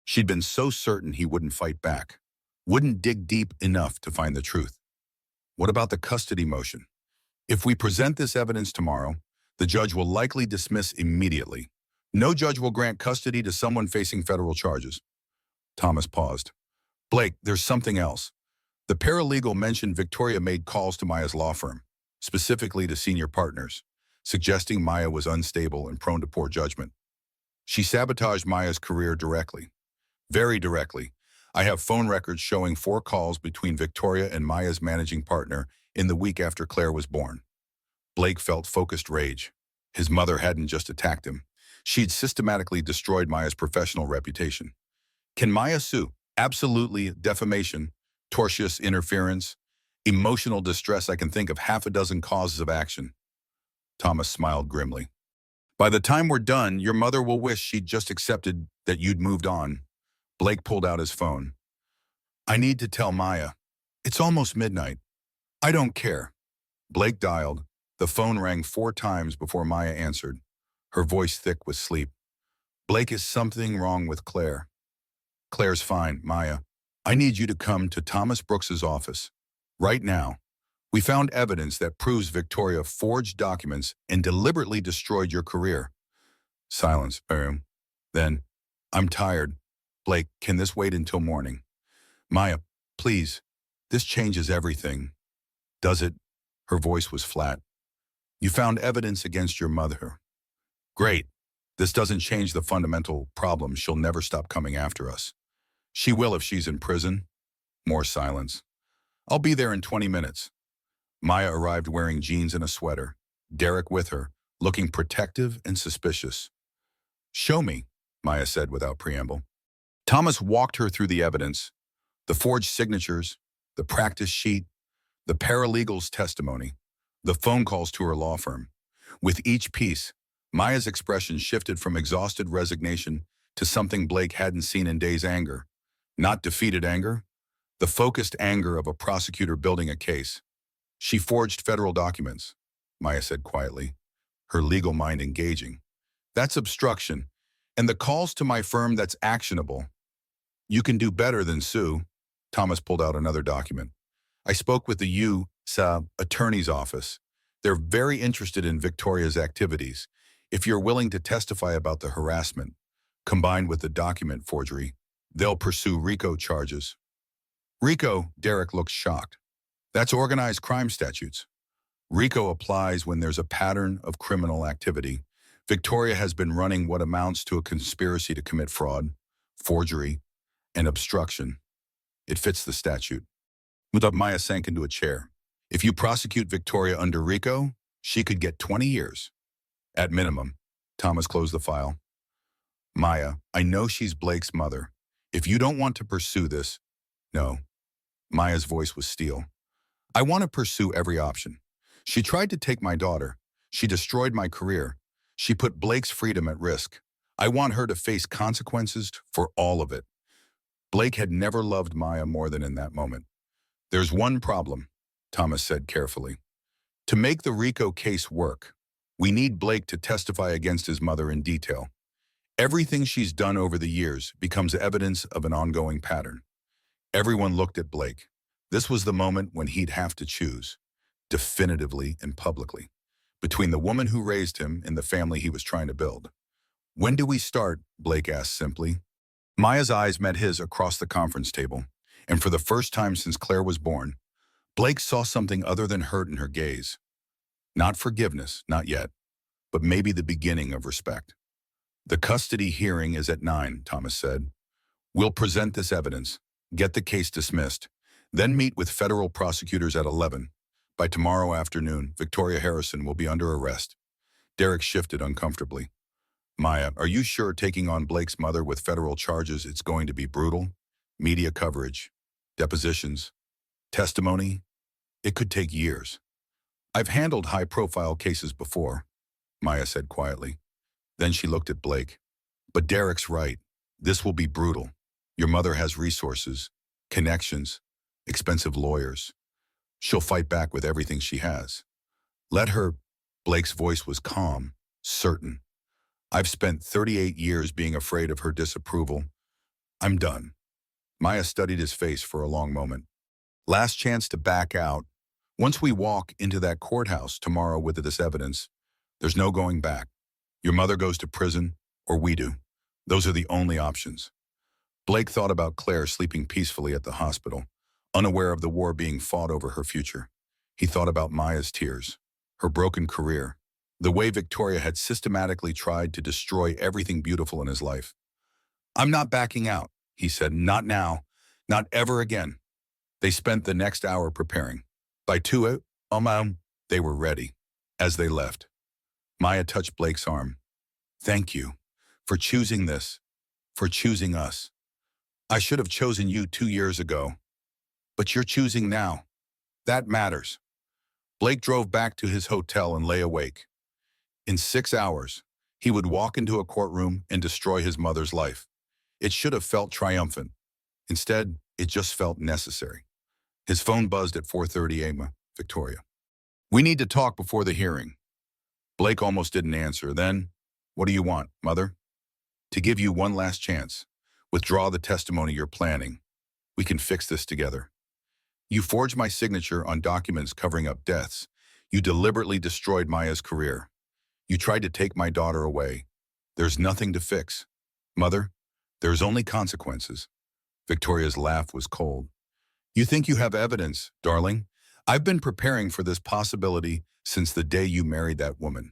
She'd been so certain he wouldn't fight back, wouldn't dig deep enough to find the truth. What about the custody motion? If we present this evidence tomorrow, the judge will likely dismiss immediately. No judge will grant custody to someone facing federal charges. Thomas paused. Blake, there's something else. The paralegal mentioned Victoria made calls to Maya's law firm, specifically to senior partners, suggesting Maya was unstable and prone to poor judgment. She sabotaged Maya's career directly. Very directly. I have phone records showing 4 calls between Victoria and Maya's managing partner in the week after Claire was born. Blake felt focused rage. His mother hadn't just attacked him. She'd systematically destroyed Maya's professional reputation. Can Maya sue? Absolutely. Defamation, tortious interference, emotional distress. I can think of half a dozen causes of action. Thomas smiled grimly. By the time we're done, your mother will wish she'd just accepted that you'd moved on. Blake pulled out his phone. I need to tell Maya. It's almost midnight. I don't care. Blake dialed. The phone rang 4 times before Maya answered, her voice thick with sleep. Blake, is something wrong with Claire? Claire's fine, Maya. I need you to come to Thomas Brooks's office. Right now. We found evidence that proves Victoria forged documents and deliberately destroyed your career. Silence. Then, I'm tired. Blake, can this wait until morning? Maya, please. This changes everything. Does it? Her voice was flat. You found evidence against your mother. Great. This doesn't change the fundamental problem. She'll never stop coming after us. She will if she's in prison. More silence. I'll be there in 20 minutes. Maya arrived wearing jeans and a sweater. Derek with her, looking protective and suspicious. Show me, Maya said without preamble. Thomas walked her through the evidence, the forged signatures, the practice sheet, the paralegal's testimony, the phone calls to her law firm. With each piece, Maya's expression shifted from exhausted resignation to something Blake hadn't seen in days: anger. Not defeated anger, the focused anger of a prosecutor building a case. She forged federal documents, Maya said quietly, her legal mind engaging. That's obstruction. And the calls to my firm, that's actionable. You can do better than sue. Thomas pulled out another document. I spoke with the U.S. Attorney's Office. They're very interested in Victoria's activities. If you're willing to testify about the harassment, combined with the document forgery, they'll pursue RICO charges. RICO, Derek looked shocked. That's organized crime statutes. RICO applies when there's a pattern of criminal activity. Victoria has been running what amounts to a conspiracy to commit fraud, forgery, and obstruction. It fits the statute. Maya sank into a chair. If you prosecute Victoria under RICO, she could get 20 years. At minimum. Thomas closed the file. Maya, I know she's Blake's mother. If you don't want to pursue this, no. Maya's voice was steel. I want to pursue every option. She tried to take my daughter. She destroyed my career. She put Blake's freedom at risk. I want her to face consequences for all of it. Blake had never loved Maya more than in that moment. There's one problem, Thomas said carefully. To make the RICO case work, we need Blake to testify against his mother in detail. Everything she's done over the years becomes evidence of an ongoing pattern. Everyone looked at Blake. This was the moment when he'd have to choose, definitively and publicly, between the woman who raised him and the family he was trying to build. When do we start? Blake asked simply. Maya's eyes met his across the conference table, and for the first time since Claire was born, Blake saw something other than hurt in her gaze. Not forgiveness, not yet, but maybe the beginning of respect. The custody hearing is at 9, Thomas said. We'll present this evidence, get the case dismissed, then meet with federal prosecutors at 11. By tomorrow afternoon, Victoria Harrison will be under arrest. Derek shifted uncomfortably. Maya, are you sure taking on Blake's mother with federal charges it's going to be brutal? Media coverage, depositions, testimony? It could take years. I've handled high-profile cases before, Maya said quietly. Then she looked at Blake. But Derek's right. This will be brutal. Your mother has resources, connections, expensive lawyers. She'll fight back with everything she has. Let her. Blake's voice was calm, certain. I've spent 38 years being afraid of her disapproval. I'm done. Maya studied his face for a long moment. Last chance to back out. Once we walk into that courthouse tomorrow with this evidence, there's no going back. Your mother goes to prison, or we do. Those are the only options. Blake thought about Claire sleeping peacefully at the hospital, unaware of the war being fought over her future. He thought about Maya's tears, her broken career, the way Victoria had systematically tried to destroy everything beautiful in his life. I'm not backing out, he said. Not now. Not ever again. They spent the next hour preparing. By 2 a.m., they were ready. As they left, Maya touched Blake's arm. Thank you for choosing this, for choosing us. I should have chosen you 2 years ago, but you're choosing now. That matters. Blake drove back to his hotel and lay awake. In 6 hours, he would walk into a courtroom and destroy his mother's life. It should have felt triumphant. Instead, it just felt necessary. His phone buzzed at 4:30 a.m. Victoria. We need to talk before the hearing. Blake almost didn't answer. Then, what do you want, Mother? To give you one last chance. Withdraw the testimony you're planning. We can fix this together. You forged my signature on documents covering up deaths. You deliberately destroyed Maya's career. You tried to take my daughter away. There's nothing to fix. Mother, there's only consequences. Victoria's laugh was cold. You think you have evidence, darling? I've been preparing for this possibility since the day you married that woman.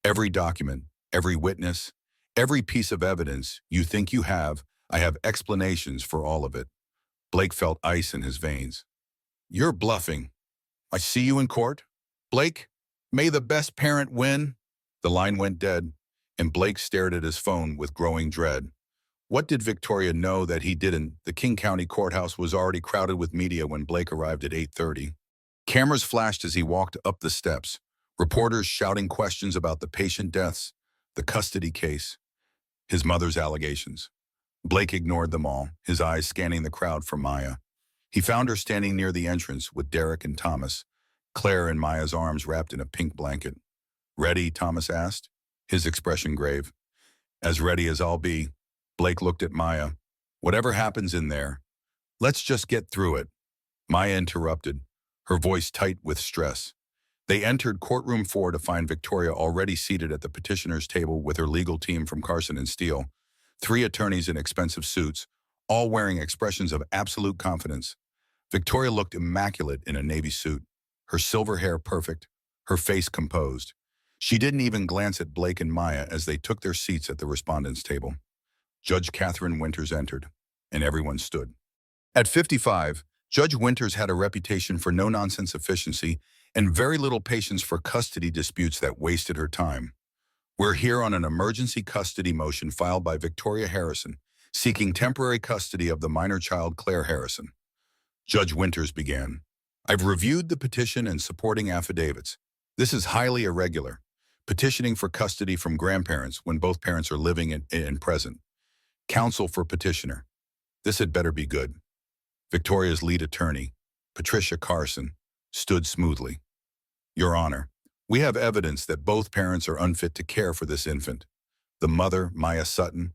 Every document, every witness, every piece of evidence you think you have, I have explanations for all of it. Blake felt ice in his veins. You're bluffing. I see you in court. Blake, may the best parent win. The line went dead, and Blake stared at his phone with growing dread. What did Victoria know that he didn't? The King County Courthouse was already crowded with media when Blake arrived at 8:30. Cameras flashed as he walked up the steps, reporters shouting questions about the patient deaths, the custody case, his mother's allegations. Blake ignored them all, his eyes scanning the crowd for Maya. He found her standing near the entrance with Derek and Thomas, Claire in Maya's arms wrapped in a pink blanket. "Ready?" Thomas asked, his expression grave. "As ready as I'll be." Blake looked at Maya. "Whatever happens in there, let's just get through it." Maya interrupted, her voice tight with stress. They entered courtroom 4 to find Victoria already seated at the petitioner's table with her legal team from Carson and Steele, 3 attorneys in expensive suits, all wearing expressions of absolute confidence. Victoria looked immaculate in a navy suit, her silver hair perfect, her face composed. She didn't even glance at Blake and Maya as they took their seats at the respondents' table. Judge Catherine Winters entered, and everyone stood. At 55, Judge Winters had a reputation for no-nonsense efficiency and very little patience for custody disputes that wasted her time. "We're here on an emergency custody motion filed by Victoria Harrison, seeking temporary custody of the minor child Claire Harrison." Judge Winters began. "I've reviewed the petition and supporting affidavits. This is highly irregular, petitioning for custody from grandparents when both parents are living and present. Counsel for petitioner. This had better be good." Victoria's lead attorney, Patricia Carson, stood smoothly. "Your Honor, we have evidence that both parents are unfit to care for this infant. The mother, Maya Sutton,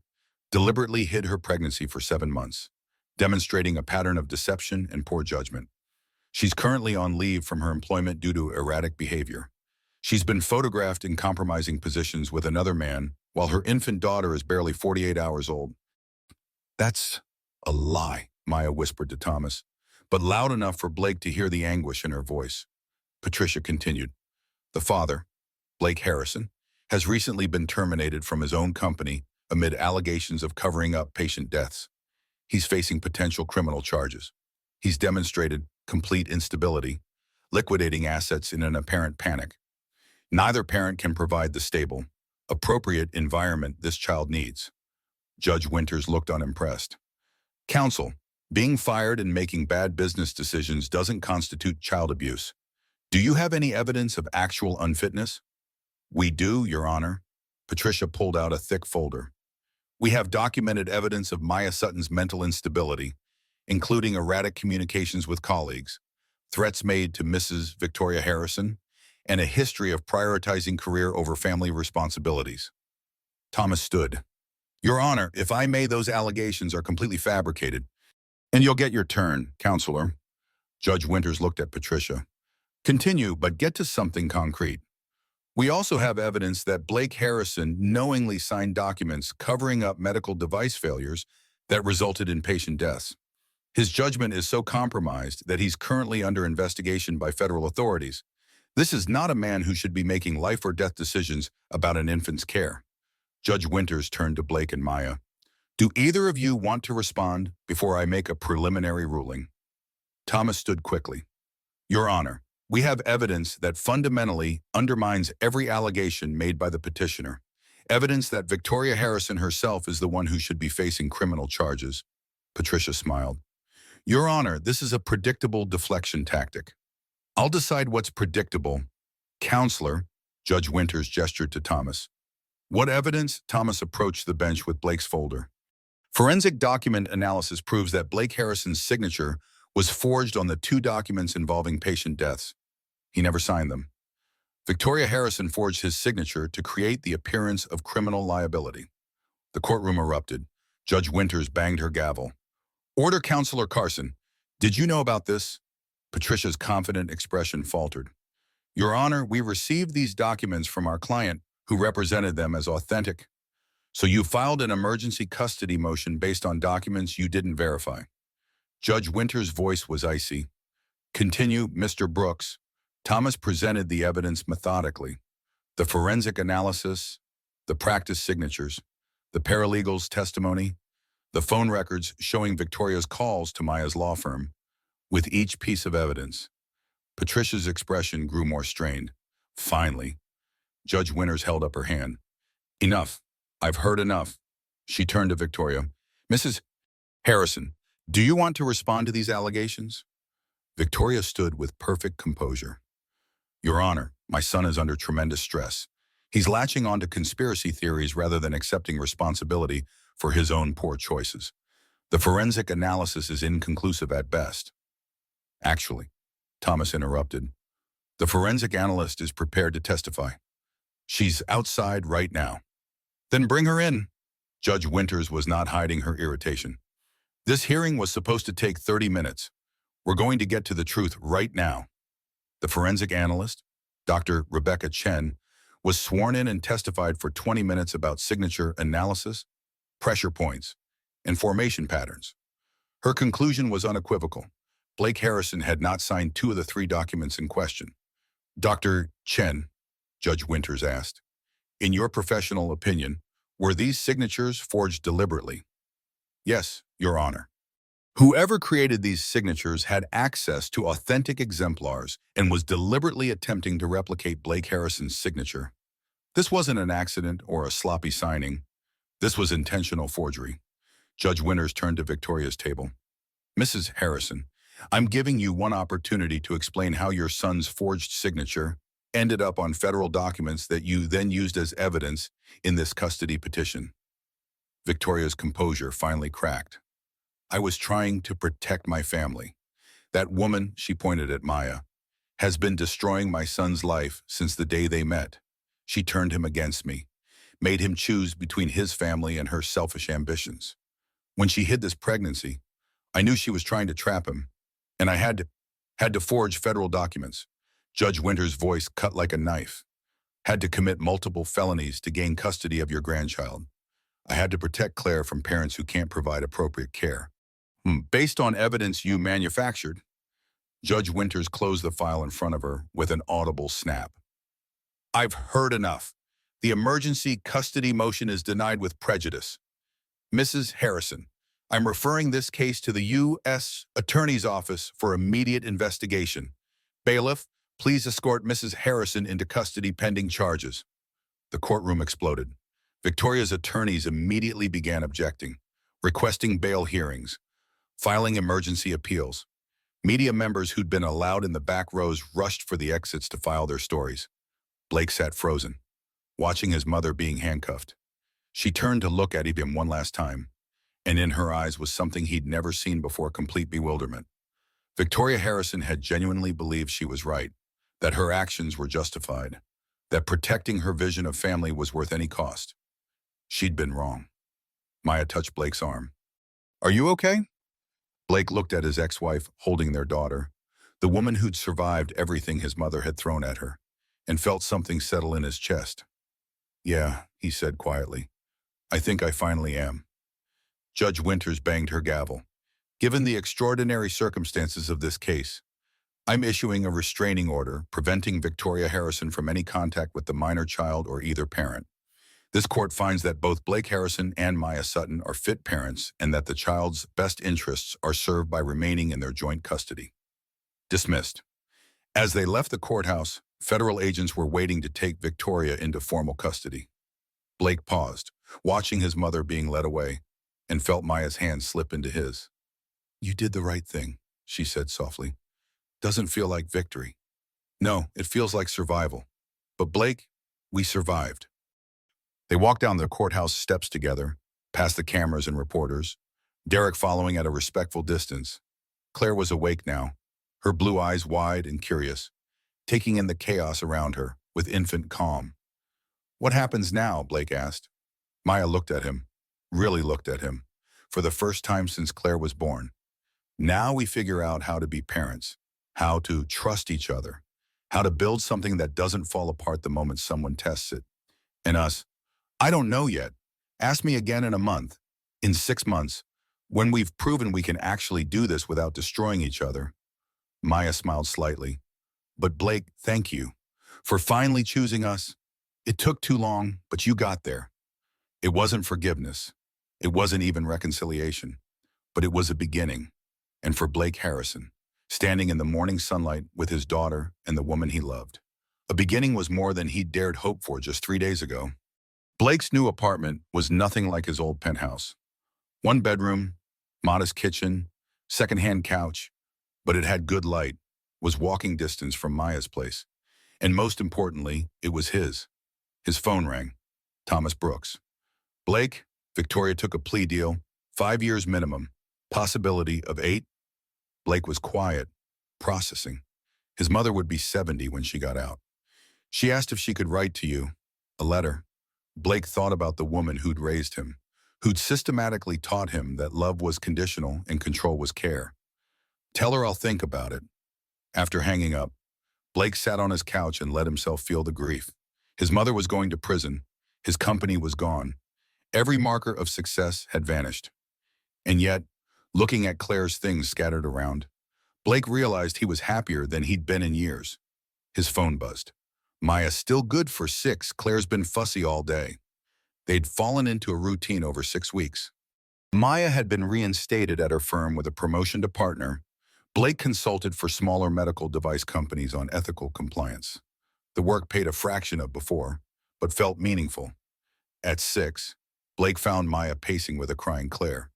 deliberately hid her pregnancy for 7 months, demonstrating a pattern of deception and poor judgment. She's currently on leave from her employment due to erratic behavior. She's been photographed in compromising positions with another man while her infant daughter is barely 48 hours old." "That's a lie," Maya whispered to Thomas, but loud enough for Blake to hear the anguish in her voice. Patricia continued. "The father, Blake Harrison, has recently been terminated from his own company amid allegations of covering up patient deaths. He's facing potential criminal charges. He's demonstrated complete instability, liquidating assets in an apparent panic. Neither parent can provide the stable, appropriate environment this child needs." Judge Winters looked unimpressed. "Counsel, being fired and making bad business decisions doesn't constitute child abuse. Do you have any evidence of actual unfitness?" "We do, Your Honor." Patricia pulled out a thick folder. "We have documented evidence of Maya Sutton's mental instability, including erratic communications with colleagues, threats made to Mrs. Victoria Harrison, and a history of prioritizing career over family responsibilities." Thomas stood. "Your Honor, if I may, those allegations are completely fabricated." "And you'll get your turn, Counselor." Judge Winters looked at Patricia. "Continue, but get to something concrete." "We also have evidence that Blake Harrison knowingly signed documents covering up medical device failures that resulted in patient deaths. His judgment is so compromised that he's currently under investigation by federal authorities. This is not a man who should be making life or death decisions about an infant's care." Judge Winters turned to Blake and Maya. "Do either of you want to respond before I make a preliminary ruling?" Thomas stood quickly. "Your Honor, we have evidence that fundamentally undermines every allegation made by the petitioner. Evidence that Victoria Harrison herself is the one who should be facing criminal charges." Patricia smiled. "Your Honor, this is a predictable deflection tactic." "I'll decide what's predictable." "Counselor," Judge Winters gestured to Thomas. "What evidence?" Thomas approached the bench with Blake's folder. "Forensic document analysis proves that Blake Harrison's signature was forged on the 2 documents involving patient deaths. He never signed them. Victoria Harrison forged his signature to create the appearance of criminal liability." The courtroom erupted. Judge Winters banged her gavel. "Order, Counselor Carson. Did you know about this?" Patricia's confident expression faltered. "Your Honor, we received these documents from our client, who represented them as authentic." "So you filed an emergency custody motion based on documents you didn't verify." Judge Winters' voice was icy. "Continue, Mr. Brooks." Thomas presented the evidence methodically. The forensic analysis, the practice signatures, the paralegal's testimony, the phone records showing Victoria's calls to Maya's law firm. With each piece of evidence, Patricia's expression grew more strained. Finally, Judge Winters held up her hand. "Enough. I've heard enough." She turned to Victoria. "Mrs. Harrison, do you want to respond to these allegations?" Victoria stood with perfect composure. "Your Honor, my son is under tremendous stress. He's latching onto conspiracy theories rather than accepting responsibility for his own poor choices. The forensic analysis is inconclusive at best. Actually, Thomas interrupted, the forensic analyst is prepared to testify. She's outside right now. Then bring her in. Judge Winters was not hiding her irritation. This hearing was supposed to take 30 minutes. We're going to get to the truth right now. The forensic analyst, Dr. Rebecca Chen, was sworn in and testified for 20 minutes about signature analysis, pressure points, and formation patterns. Her conclusion was unequivocal. Blake Harrison had not signed 2 of the 3 documents in question. Dr. Chen, Judge Winters asked, in your professional opinion, were these signatures forged deliberately? Yes, Your Honor. Whoever created these signatures had access to authentic exemplars and was deliberately attempting to replicate Blake Harrison's signature. This wasn't an accident or a sloppy signing. This was intentional forgery. Judge Winters turned to Victoria's table. Mrs. Harrison, I'm giving you one opportunity to explain how your son's forged signature ended up on federal documents that you then used as evidence in this custody petition. Victoria's composure finally cracked. I was trying to protect my family. That woman, she pointed at Maya, has been destroying my son's life since the day they met. She turned him against me, made him choose between his family and her selfish ambitions. When she hid this pregnancy, I knew she was trying to trap him, and I had to forge federal documents. Judge Winters' voice cut like a knife. Had to commit multiple felonies to gain custody of your grandchild. I had to protect Claire from parents who can't provide appropriate care. Based on evidence you manufactured, Judge Winters closed the file in front of her with an audible snap. I've heard enough. The emergency custody motion is denied with prejudice. Mrs. Harrison, I'm referring this case to the U.S. Attorney's Office for immediate investigation. Bailiff, please escort Mrs. Harrison into custody pending charges. The courtroom exploded. Victoria's attorneys immediately began objecting, requesting bail hearings, filing emergency appeals. Media members who'd been allowed in the back rows rushed for the exits to file their stories. Blake sat frozen, watching his mother being handcuffed. She turned to look at him one last time, and in her eyes was something he'd never seen before, complete bewilderment. Victoria Harrison had genuinely believed she was right, that her actions were justified, that protecting her vision of family was worth any cost. She'd been wrong. Maya touched Blake's arm. Are you okay? Blake looked at his ex-wife holding their daughter, the woman who'd survived everything his mother had thrown at her, and felt something settle in his chest. Yeah, he said quietly. I think I finally am. Judge Winters banged her gavel. Given the extraordinary circumstances of this case, I'm issuing a restraining order preventing Victoria Harrison from any contact with the minor child or either parent. This court finds that both Blake Harrison and Maya Sutton are fit parents and that the child's best interests are served by remaining in their joint custody. Dismissed. As they left the courthouse, federal agents were waiting to take Victoria into formal custody. Blake paused, watching his mother being led away, and felt Maya's hand slip into his. You did the right thing, she said softly. Doesn't feel like victory. No, it feels like survival. But Blake, we survived. They walked down the courthouse steps together, past the cameras and reporters, Derek following at a respectful distance. Claire was awake now, her blue eyes wide and curious, taking in the chaos around her with infant calm. What happens now? Blake asked. Maya looked at him, really looked at him, for the first time since Claire was born. Now we figure out how to be parents, how to trust each other, how to build something that doesn't fall apart the moment someone tests it. And us, I don't know yet. Ask me again in a month, in 6 months, when we've proven we can actually do this without destroying each other. Maya smiled slightly. But Blake, thank you for finally choosing us. It took too long, but you got there. It wasn't forgiveness. It wasn't even reconciliation, but it was a beginning. And for Blake Harrison, standing in the morning sunlight with his daughter and the woman he loved, a beginning was more than he'd dared hope for just 3 days ago. Blake's new apartment was nothing like his old penthouse. 1 bedroom, modest kitchen, second-hand couch, but it had good light, was walking distance from Maya's place. And most importantly, it was his. His phone rang. Thomas Brooks. Blake, Victoria took a plea deal, 5 years minimum, possibility of 8. Blake was quiet, processing. His mother would be 70 when she got out. She asked if she could write to you. A letter. Blake thought about the woman who'd raised him, who'd systematically taught him that love was conditional and control was care. Tell her I'll think about it. After hanging up, Blake sat on his couch and let himself feel the grief. His mother was going to prison. His company was gone. Every marker of success had vanished. And yet, looking at Claire's things scattered around, Blake realized he was happier than he'd been in years. His phone buzzed. Maya, still good for 6. Claire's been fussy all day. They'd fallen into a routine over 6 weeks. Maya had been reinstated at her firm with a promotion to partner. Blake consulted for smaller medical device companies on ethical compliance. The work paid a fraction of before, but felt meaningful. At 6, Blake found Maya pacing with a crying Claire.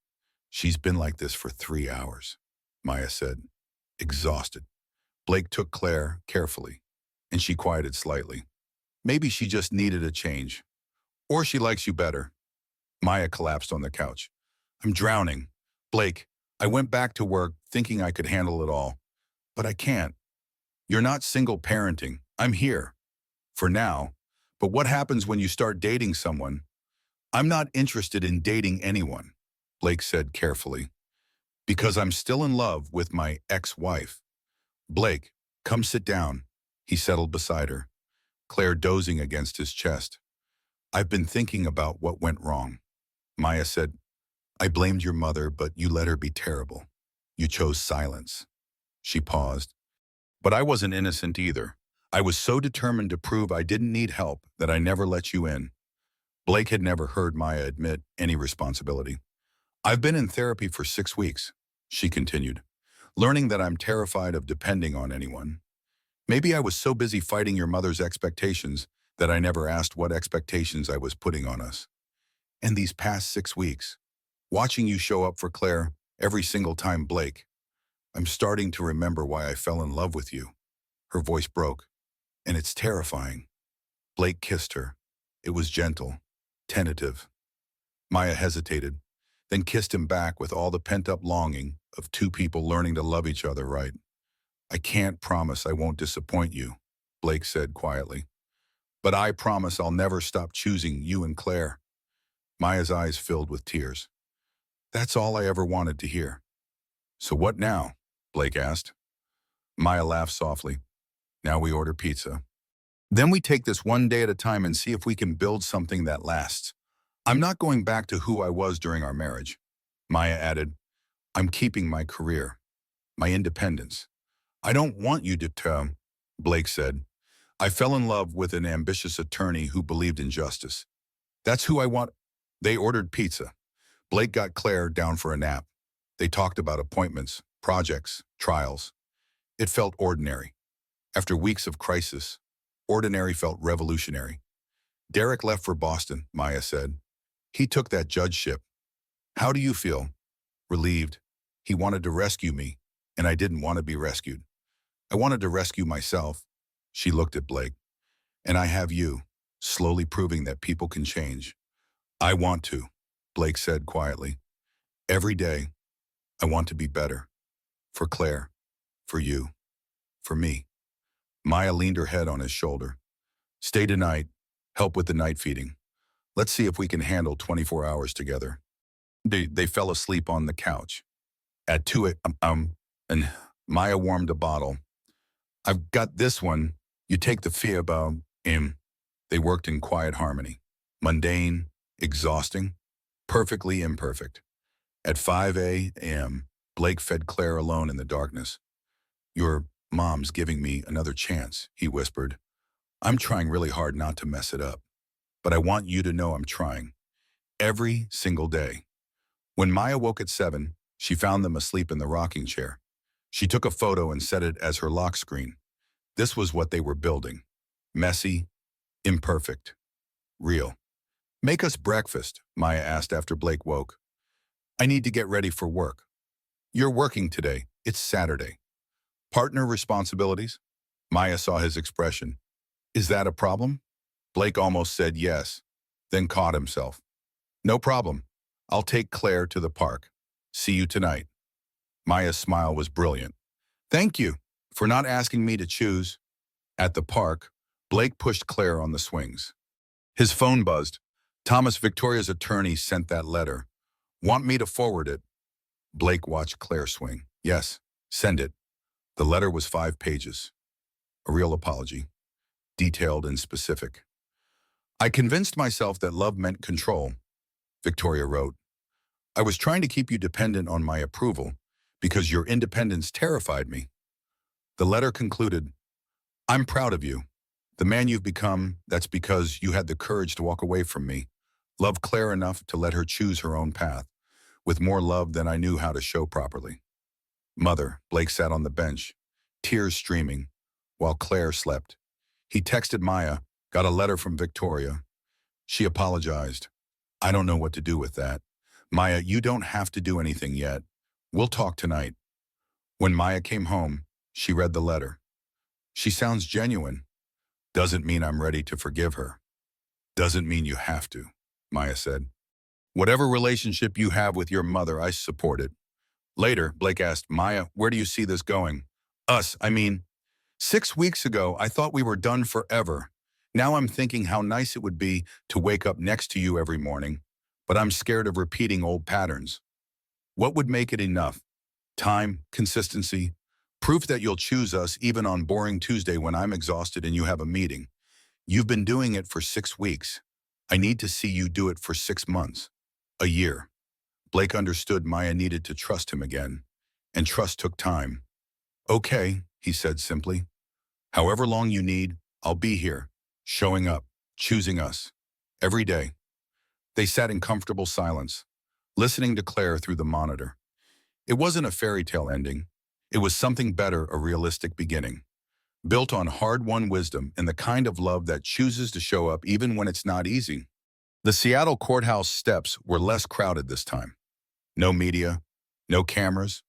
She's been like this for 3 hours, Maya said, exhausted. Blake took Claire carefully, and she quieted slightly. Maybe she just needed a change. Or she likes you better. Maya collapsed on the couch. I'm drowning. Blake, I went back to work thinking I could handle it all, but I can't. You're not single parenting. I'm here. For now. But what happens when you start dating someone? I'm not interested in dating anyone, Blake said carefully, because I'm still in love with my ex-wife. Blake, come sit down. He settled beside her, Claire dozing against his chest. I've been thinking about what went wrong. Maya said, I blamed your mother, but you let her be terrible. You chose silence. She paused. But I wasn't innocent either. I was so determined to prove I didn't need help that I never let you in. Blake had never heard Maya admit any responsibility. I've been in therapy for 6 weeks, she continued, learning that I'm terrified of depending on anyone. Maybe I was so busy fighting your mother's expectations that I never asked what expectations I was putting on us. And these past 6 weeks, watching you show up for Claire every single time, Blake, I'm starting to remember why I fell in love with you. Her voice broke, and it's terrifying. Blake kissed her. It was gentle, tentative. Maya hesitated, then kissed him back with all the pent-up longing of 2 people learning to love each other right. I can't promise I won't disappoint you, Blake said quietly. But I promise I'll never stop choosing you and Claire. Maya's eyes filled with tears. That's all I ever wanted to hear. So what now? Blake asked. Maya laughed softly. Now we order pizza. Then we take this one day at a time and see if we can build something that lasts. I'm not going back to who I was during our marriage. Maya added, I'm keeping my career, my independence. I don't want you to, Blake said. I fell in love with an ambitious attorney who believed in justice. That's who I want. They ordered pizza. Blake got Claire down for a nap. They talked about appointments, projects, trials. It felt ordinary. After weeks of crisis, ordinary felt revolutionary. Derek left for Boston, Maya said. He took that judgeship. How do you feel? Relieved. He wanted to rescue me, and I didn't want to be rescued. I wanted to rescue myself. She looked at Blake. And I have you, slowly proving that people can change. I want to, Blake said quietly. Every day, I want to be better. For Claire, for you, for me. Maya leaned her head on his shoulder. Stay tonight. Help with the night feeding. Let's see if we can handle 24 hours together. They fell asleep on the couch. At 2 and Maya warmed a bottle. I've got this one. You take the fib. They worked in quiet harmony. Mundane, exhausting, perfectly imperfect. At 5 a.m., Blake fed Claire alone in the darkness. Your mom's giving me another chance, he whispered. I'm trying really hard not to mess it up. But I want you to know I'm trying. Every single day. When Maya woke at 7, she found them asleep in the rocking chair. She took a photo and set it as her lock screen. This was what they were building. Messy, imperfect, real. Make us breakfast, Maya asked after Blake woke. I need to get ready for work. You're working today. It's Saturday. Partner responsibilities? Maya saw his expression. Is that a problem? Blake almost said yes, then caught himself. No problem. I'll take Claire to the park. See you tonight. Maya's smile was brilliant. Thank you for not asking me to choose. At the park, Blake pushed Claire on the swings. His phone buzzed. Thomas Victoria's attorney sent that letter. Want me to forward it? Blake watched Claire swing. Yes, send it. The letter was 5 pages. A real apology, detailed and specific. I convinced myself that love meant control, Victoria wrote. I was trying to keep you dependent on my approval because your independence terrified me. The letter concluded, I'm proud of you. The man you've become, that's because you had the courage to walk away from me. Love Claire enough to let her choose her own path, with more love than I knew how to show properly. Mother, Blake sat on the bench, tears streaming, while Claire slept. He texted Maya, got a letter from Victoria. She apologized. I don't know what to do with that. Maya, you don't have to do anything yet. We'll talk tonight. When Maya came home, she read the letter. She sounds genuine. Doesn't mean I'm ready to forgive her. Doesn't mean you have to, Maya said. Whatever relationship you have with your mother, I support it. Later, Blake asked, Maya, where do you see this going? Us, I mean, 6 weeks ago, I thought we were done forever. Now I'm thinking how nice it would be to wake up next to you every morning, but I'm scared of repeating old patterns. What would make it enough? Time, consistency, proof that you'll choose us even on boring Tuesday when I'm exhausted and you have a meeting. You've been doing it for 6 weeks. I need to see you do it for 6 months, a year. Blake understood Maya needed to trust him again, and trust took time. Okay, he said simply. However long you need, I'll be here, showing up, choosing us, every day. They sat in comfortable silence, listening to Claire through the monitor. It wasn't a fairy tale ending. It was something better, a realistic beginning, built on hard-won wisdom and the kind of love that chooses to show up even when it's not easy. The Seattle courthouse steps were less crowded this time. No media, no cameras,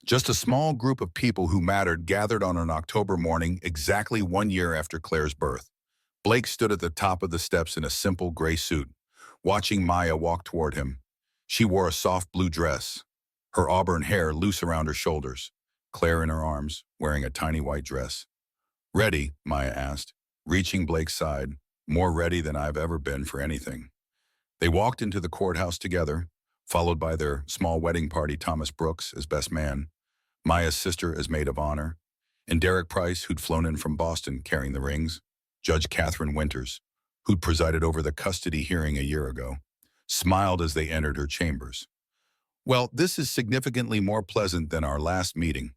just a small group of people who mattered gathered on an October morning exactly 1 year after Claire's birth. Blake stood at the top of the steps in a simple gray suit, watching Maya walk toward him. She wore a soft blue dress, her auburn hair loose around her shoulders, Claire in her arms, wearing a tiny white dress. Ready? Maya asked, reaching Blake's side, more ready than I've ever been for anything. They walked into the courthouse together, followed by their small wedding party, Thomas Brooks as best man, Maya's sister as maid of honor, and Derek Price, who'd flown in from Boston carrying the rings, Judge Catherine Winters, who'd presided over the custody hearing a year ago, smiled as they entered her chambers. Well, this is significantly more pleasant than our last meeting.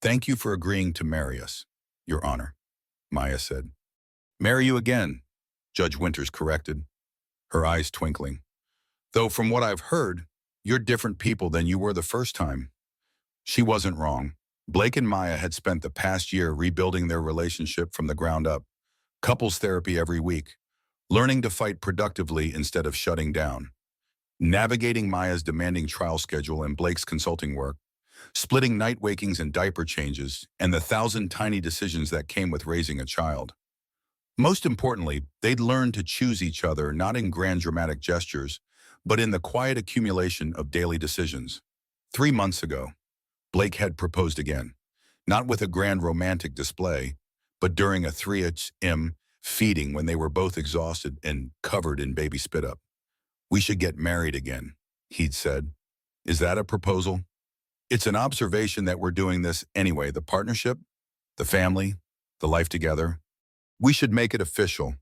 Thank you for agreeing to marry us, Your Honor, Maya said. Marry you again, Judge Winters corrected, her eyes twinkling. Though from what I've heard, you're different people than you were the first time. She wasn't wrong. Blake and Maya had spent the past year rebuilding their relationship from the ground up, couples therapy every week, learning to fight productively instead of shutting down, navigating Maya's demanding trial schedule and Blake's consulting work, splitting night wakings and diaper changes, and the 1,000 tiny decisions that came with raising a child. Most importantly, they'd learned to choose each other not in grand dramatic gestures, but in the quiet accumulation of daily decisions. 3 months ago, Blake had proposed again, not with a grand romantic display, but during a 3 a.m. feeding when they were both exhausted and covered in baby spit-up. We should get married again, he'd said. Is that a proposal? It's an observation that we're doing this anyway, the partnership, the family, the life together. We should make it official.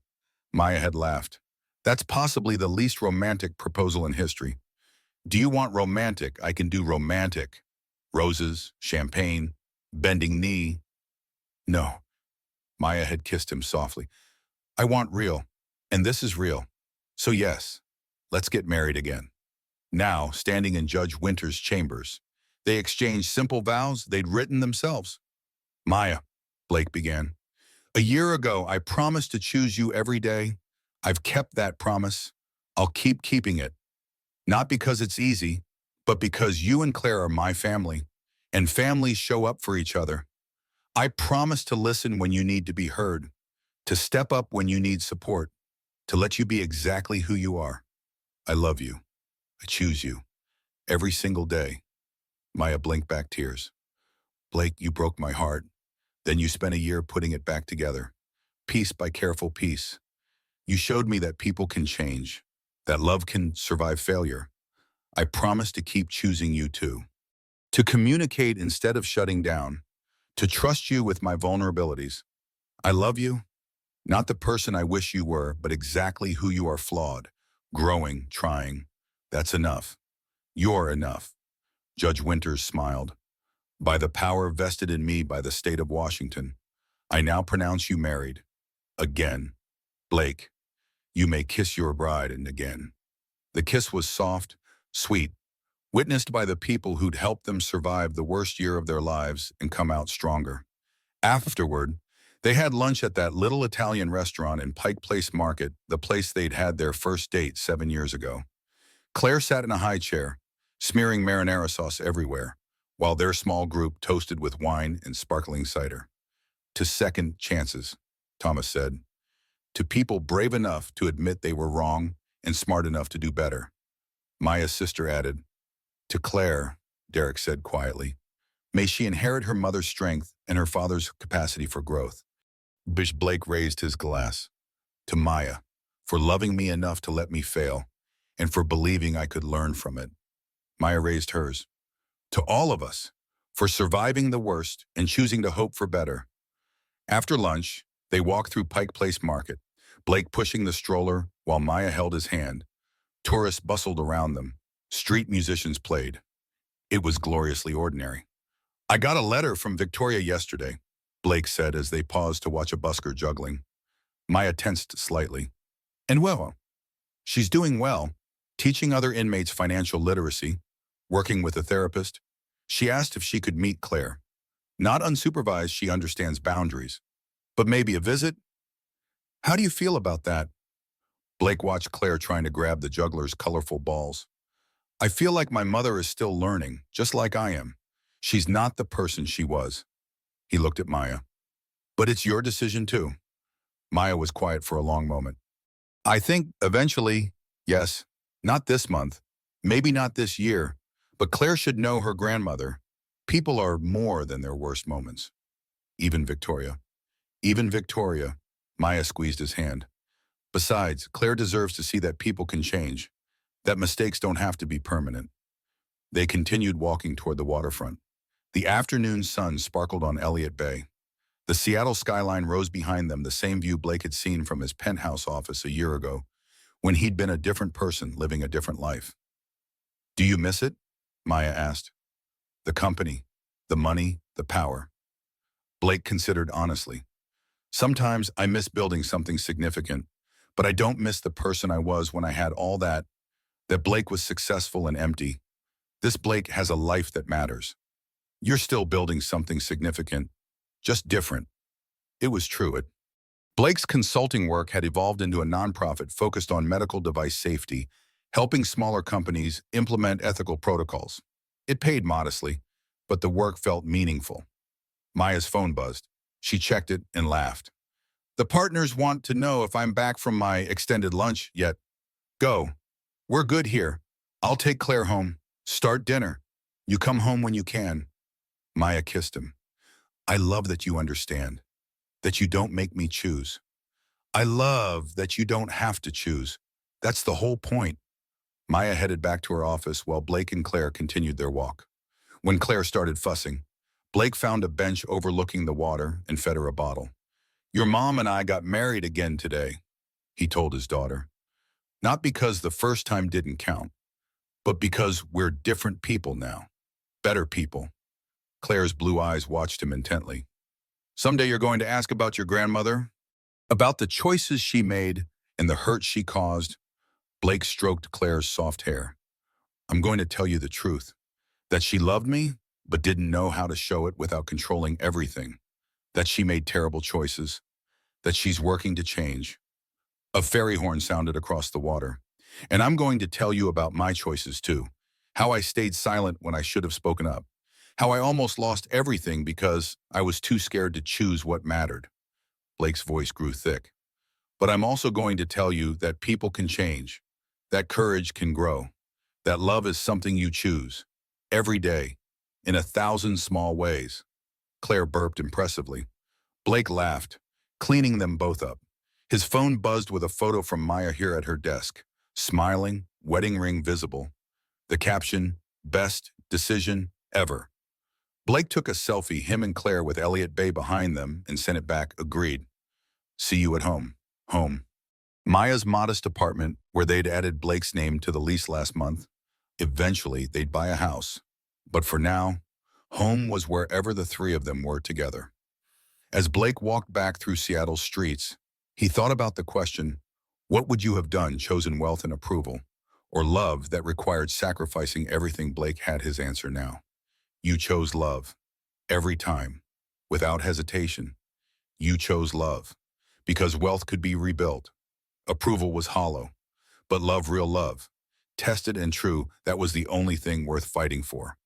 Maya had laughed. That's possibly the least romantic proposal in history. Do you want romantic? I can do romantic. Roses, champagne, bending knee. No. Maya had kissed him softly. I want real, and this is real. So yes, let's get married again. Now, standing in Judge Winters' chambers, they exchanged simple vows they'd written themselves. Maya, Blake began, a year ago I promised to choose you every day. I've kept that promise. I'll keep keeping it. Not because it's easy, but because you and Claire are my family, and families show up for each other. I promise to listen when you need to be heard, to step up when you need support, to let you be exactly who you are. I love you. I choose you. Every single day. Maya blinked back tears. Blake, you broke my heart. Then you spent a year putting it back together. Piece by careful piece. You showed me that people can change, that love can survive failure. I promise to keep choosing you too. To communicate instead of shutting down. To trust you with my vulnerabilities. I love you, not the person I wish you were, but exactly who you are flawed, growing, trying. That's enough. You're enough. Judge Winters smiled. By the power vested in me by the state of Washington, I now pronounce you married. Again. Blake, you may kiss your bride and again. The kiss was soft, sweet, witnessed by the people who'd helped them survive the worst year of their lives and come out stronger. Afterward, they had lunch at that little Italian restaurant in Pike Place Market, the place they'd had their first date 7 years ago. Claire sat in a high chair, smearing marinara sauce everywhere, while their small group toasted with wine and sparkling cider. To second chances, Thomas said. To people brave enough to admit they were wrong and smart enough to do better. Maya's sister added. To Claire, Derek said quietly. May she inherit her mother's strength and her father's capacity for growth. Blake raised his glass. To Maya, for loving me enough to let me fail, and for believing I could learn from it. Maya raised hers. To all of us, for surviving the worst and choosing to hope for better. After lunch, they walked through Pike Place Market, Blake pushing the stroller while Maya held his hand. Tourists bustled around them. Street musicians played. It was gloriously ordinary. I got a letter from Victoria yesterday, Blake said as they paused to watch a busker juggling. Maya tensed slightly. And well, she's doing well, teaching other inmates financial literacy, working with a therapist. She asked if she could meet Claire. Not unsupervised, she understands boundaries. But maybe a visit? How do you feel about that? Blake watched Claire trying to grab the juggler's colorful balls. I feel like my mother is still learning, just like I am. She's not the person she was. He looked at Maya. But it's your decision too. Maya was quiet for a long moment. I think eventually, yes, not this month, maybe not this year, but Claire should know her grandmother. People are more than their worst moments. Even Victoria. Even Victoria. Maya squeezed his hand. Besides, Claire deserves to see that people can change, that mistakes don't have to be permanent. They continued walking toward the waterfront. The afternoon sun sparkled on Elliott Bay. The Seattle skyline rose behind them, the same view Blake had seen from his penthouse office a year ago, when he'd been a different person living a different life. Do you miss it? Maya asked. The company, the money, the power. Blake considered honestly. Sometimes I miss building something significant, but I don't miss the person I was when I had all that Blake was successful and empty. This Blake has a life that matters. You're still building something significant, just different. It was true. Blake's consulting work had evolved into a nonprofit focused on medical device safety, helping smaller companies implement ethical protocols. It paid modestly, but the work felt meaningful. Maya's phone buzzed. She checked it and laughed. The partners want to know if I'm back from my extended lunch yet. Go. We're good here. I'll take Claire home. Start dinner. You come home when you can. Maya kissed him. I love that you understand, that you don't make me choose. I love that you don't have to choose. That's the whole point. Maya headed back to her office while Blake and Claire continued their walk. When Claire started fussing, Blake found a bench overlooking the water and fed her a bottle. Your mom and I got married again today, he told his daughter. Not because the first time didn't count, but because we're different people now. Better people. Claire's blue eyes watched him intently. Someday you're going to ask about your grandmother? About the choices she made and the hurt she caused? Blake stroked Claire's soft hair. I'm going to tell you the truth. That she loved me, but didn't know how to show it without controlling everything. That she made terrible choices. That she's working to change. A fairy horn sounded across the water. And I'm going to tell you about my choices too. How I stayed silent when I should have spoken up. How I almost lost everything because I was too scared to choose what mattered. Blake's voice grew thick. But I'm also going to tell you that people can change, that courage can grow, that love is something you choose, every day, in 1,000 small ways. Claire burped impressively. Blake laughed, cleaning them both up. His phone buzzed with a photo from Maya here at her desk, smiling, wedding ring visible. The caption, "Best decision ever." Blake took a selfie, him and Claire with Elliot Bay behind them, and sent it back, agreed. See you at home. Home. Maya's modest apartment, where they'd added Blake's name to the lease last month. Eventually, they'd buy a house. But for now, home was wherever the three of them were together. As Blake walked back through Seattle's streets, he thought about the question, what would you have done, chosen wealth and approval, or love that required sacrificing everything? Blake had his answer now. You chose love. Every time. Without hesitation. You chose love. Because wealth could be rebuilt. Approval was hollow. But love, real love, tested and true, that was the only thing worth fighting for.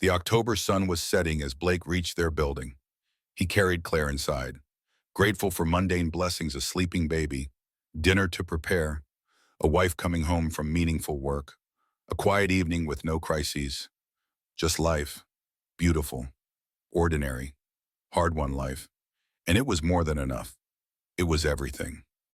The October sun was setting as Blake reached their building. He carried Claire inside, grateful for mundane blessings, a sleeping baby, dinner to prepare, a wife coming home from meaningful work, a quiet evening with no crises, just life, beautiful, ordinary, hard-won life. And it was more than enough. It was everything.